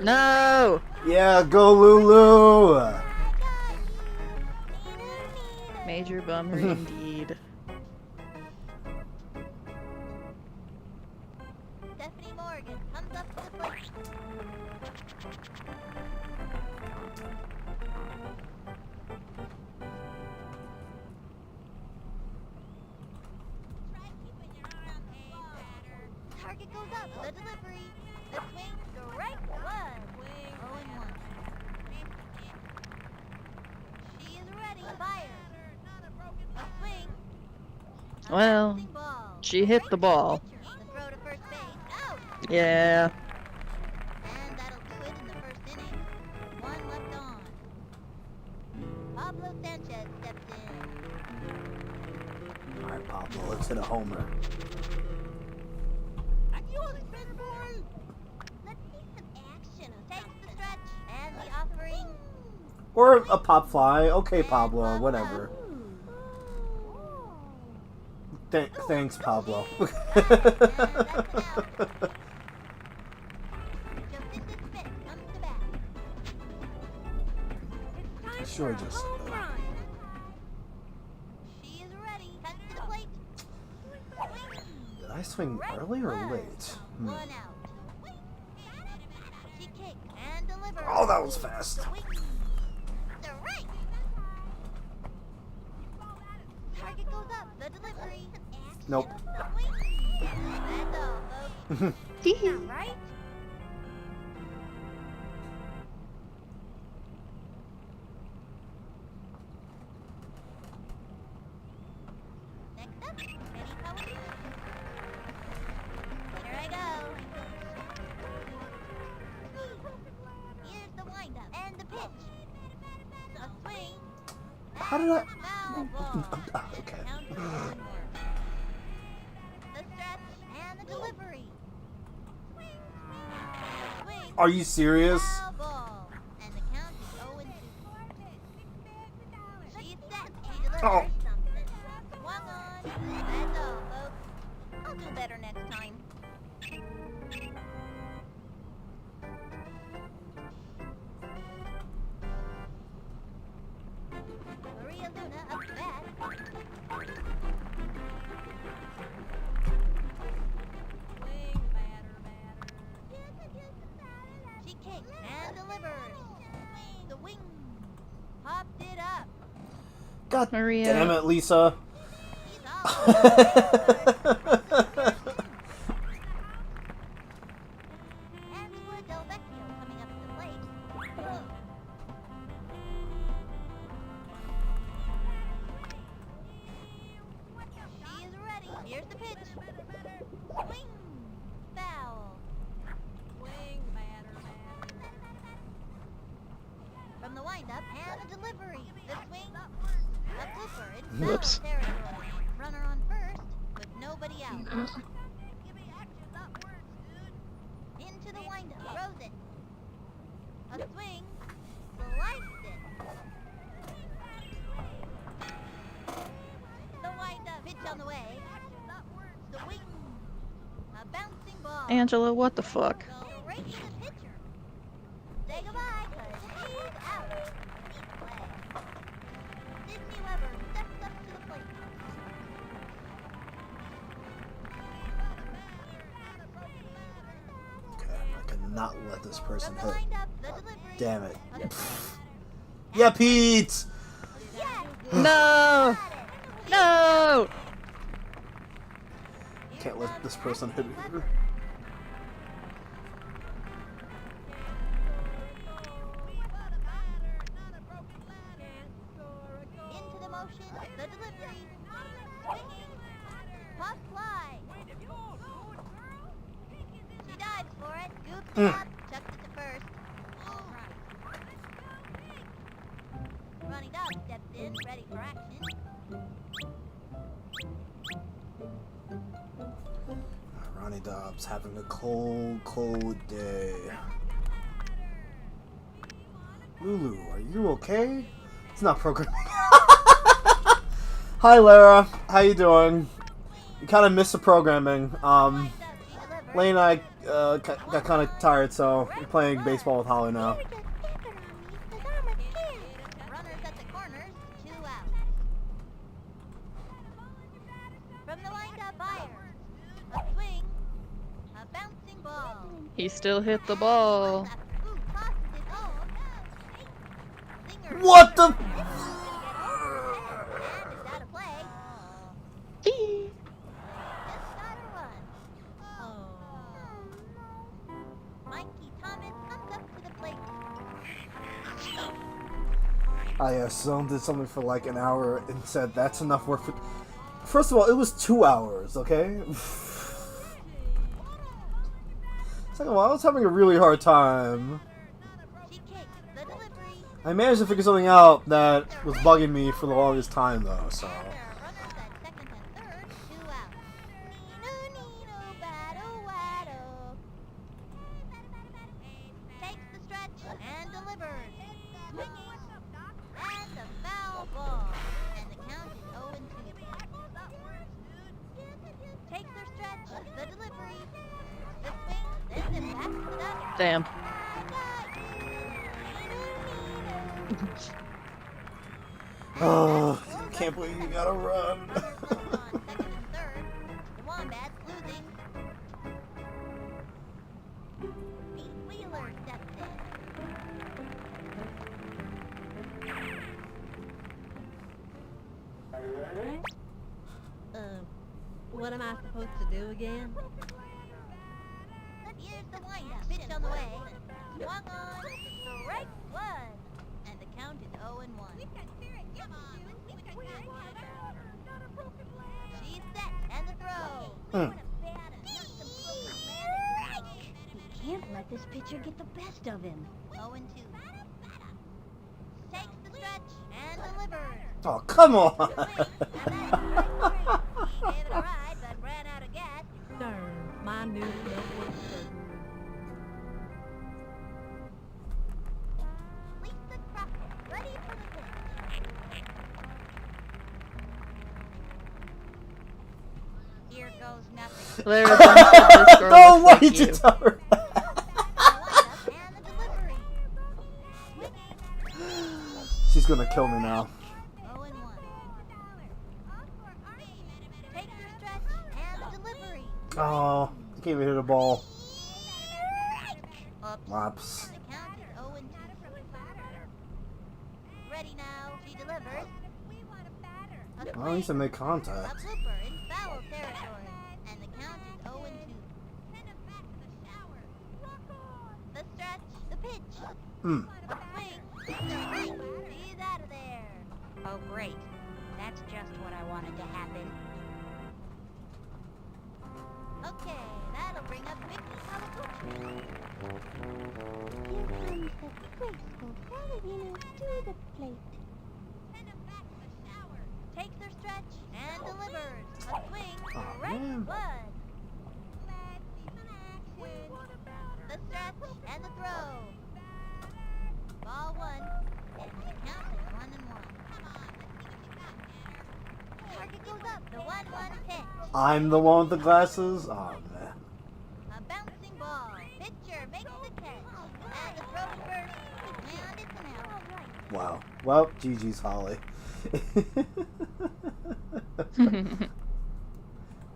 No! Yeah, go Lulu! Major bummer indeed. Stephanie Morgan comes up to the plate. Target goes up. The delivery. The swing. Strike 1. 0-1. She is ready. Fire. A swing. A Well, bouncing ball. she hit the ball. The throw to first base. Out. Yeah. And that'll do it in the first inning. 1 left on. Pablo Sanchez steps in. Alright, Pablo, let's hit a homer. Let's see some action. Takes the stretch and the offering. Or a pop fly. Okay, Pablo, whatever. Thanks, Pablo. And that's an out. Jacinda Smith comes to bat. Sure, just. Home run. She is ready. Cuts to the plate. Did I swing early or late? 1 out. She kicks and delivers. Oh, that was fast. Swing. Strike. Target goes up. The delivery. Nope. Swing. That's all, folks. Not right? Next up, Eddie Cohen. Here I go. Here's the windup and the pitch. A swing. How did I? Foul ball. Okay. Count to 1 more. The stretch and the delivery. Swing. Are you serious? Foul ball. And the count is 0-2. She's set. She delivers Oh. something. Swung on. That's all, folks. I'll do better next time. Maria Luna up to bat. Swing, batter. She kicks and delivers. The wing popped it up. God Maria. damn it, Lisa. He's all Angela Del Vecchio coming up to the plate. She is ready. Here's the pitch. Swing. Foul. Swing, batter. From the windup and the delivery. The swing. A blooper in foul Whoops. territory. Runner on first with nobody out. Into the windup. Throws it. A swing. Sliced it. The windup. Pitch on the way. The wing. A bouncing ball. Angela, what the fuck? Right to the pitcher. Say goodbye, 'cause he's out. Neat play. Sydney Weber steps up to the plate. Okay, I cannot let this person From the hit. windup, the delivery. Damn it. A swing. Yeah, Pete! Yes! No! No! Can't let this person hit her. Into the motion, the delivery. Swinging. Puff fly. She dives for it. Scoops it up. Chucks it to first. Ronnie Dobbs steps in, ready for action. Ronnie Dobbs having a cold day. Lulu, are you okay? It's not programming. Hi, Lara. How you doing? You kind of missed the programming. Lain and I got kind of tired, so we're playing baseball with Holly now. Runners at the corners, 2 out. From the lined up fire. A swing. A bouncing ball. He still hit the ball. Ooh, tosses it. Oh, Singer. What the? And it's out of play. Eee. Just got a run. Oh. Mikey Thomas comes up to the plate. Zonnne did something for like an hour and said that's enough work for. First of all, it was 2 hours, okay? Second of all, I was having a really hard time. She kicks the delivery. I managed to figure something out that was bugging me for the longest time, though, so. There are runners at second and third, 2 out. Nino, battle, waddle. Takes the stretch and delivers. Swinging. And a foul ball. And the count is 0-2. Takes her stretch, the delivery. The swing, sends it back to the dugout. Damn. Oh, can't believe you gotta run. On second and third. The Wombats losing. Pete Wheeler steps in. What am I supposed to do again? Here's the windup. Pitch on the way. Swung on. Strike one. And the count is 0-1. She's set. And the throw. He can't let this pitcher get the best of him. 0-2. Takes the stretch and delivers. Oh, come on. Swing. And that's he gave it a ride, but ran out of gas. Sir, my new notebook. Lisa Crockett, ready for the pitch. Here goes nothing. Larry, this girl No looks way like to you. tell her that. The windup and the delivery. She's gonna kill me now. 0-1. Takes her stretch and the delivery. Oh, I can't even hit a ball. Oops. Laps. The count is 0-2. Ready now. She delivers. A Well, at least I swing. made A contact. blooper in foul territory. And the count is 0-2. The stretch. The pitch. Hmm. A swing. Strike. She's out of there. Oh, great. That's just what I wanted to happen. Okay, that'll bring up Mickey Kawaguchi. Here comes the graceful ballerina to the plate. Takes her stretch and delivers. A swing. Oh, Right man. one. The stretch and the throw. Ball one. And the count is 1-1. Target goes up. The 1-1 pitch. I'm the one with the glasses? Oh, man. A bouncing ball. Pitcher makes the catch. And the throw first. And it's an out. Wow. Well, GG's Holly.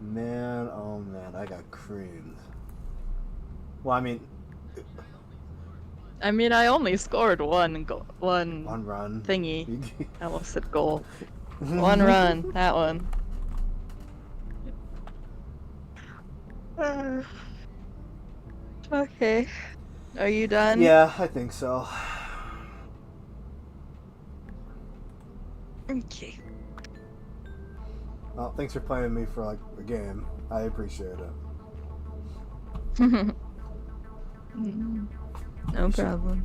Man, oh man, I got creamed. Well, I mean, I only scored one one run. thingy. I almost said goal. One run, that one. Okay. Are you done? Yeah, I think so. Okay. Well, thanks for playing me for like a game. I appreciate it. No problem.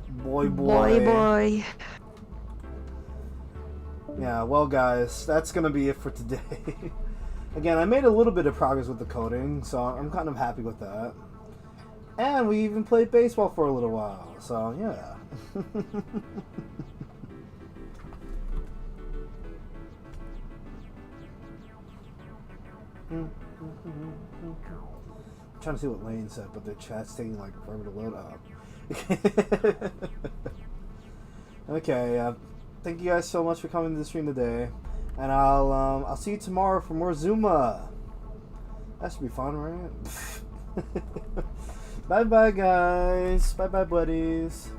Boy. Boy. Yeah, well guys, that's gonna be it for today. Again, I made a little bit of progress with the coding, so I'm kind of happy with that. And we even played baseball for a little while, so yeah. I'm trying to see what Lain said, but the chat's taking like forever to load up. Okay, thank you guys so much for coming to the stream today, and I'll see you tomorrow for more Zuma. That should be fun, right? Bye bye, guys. Bye bye, buddies.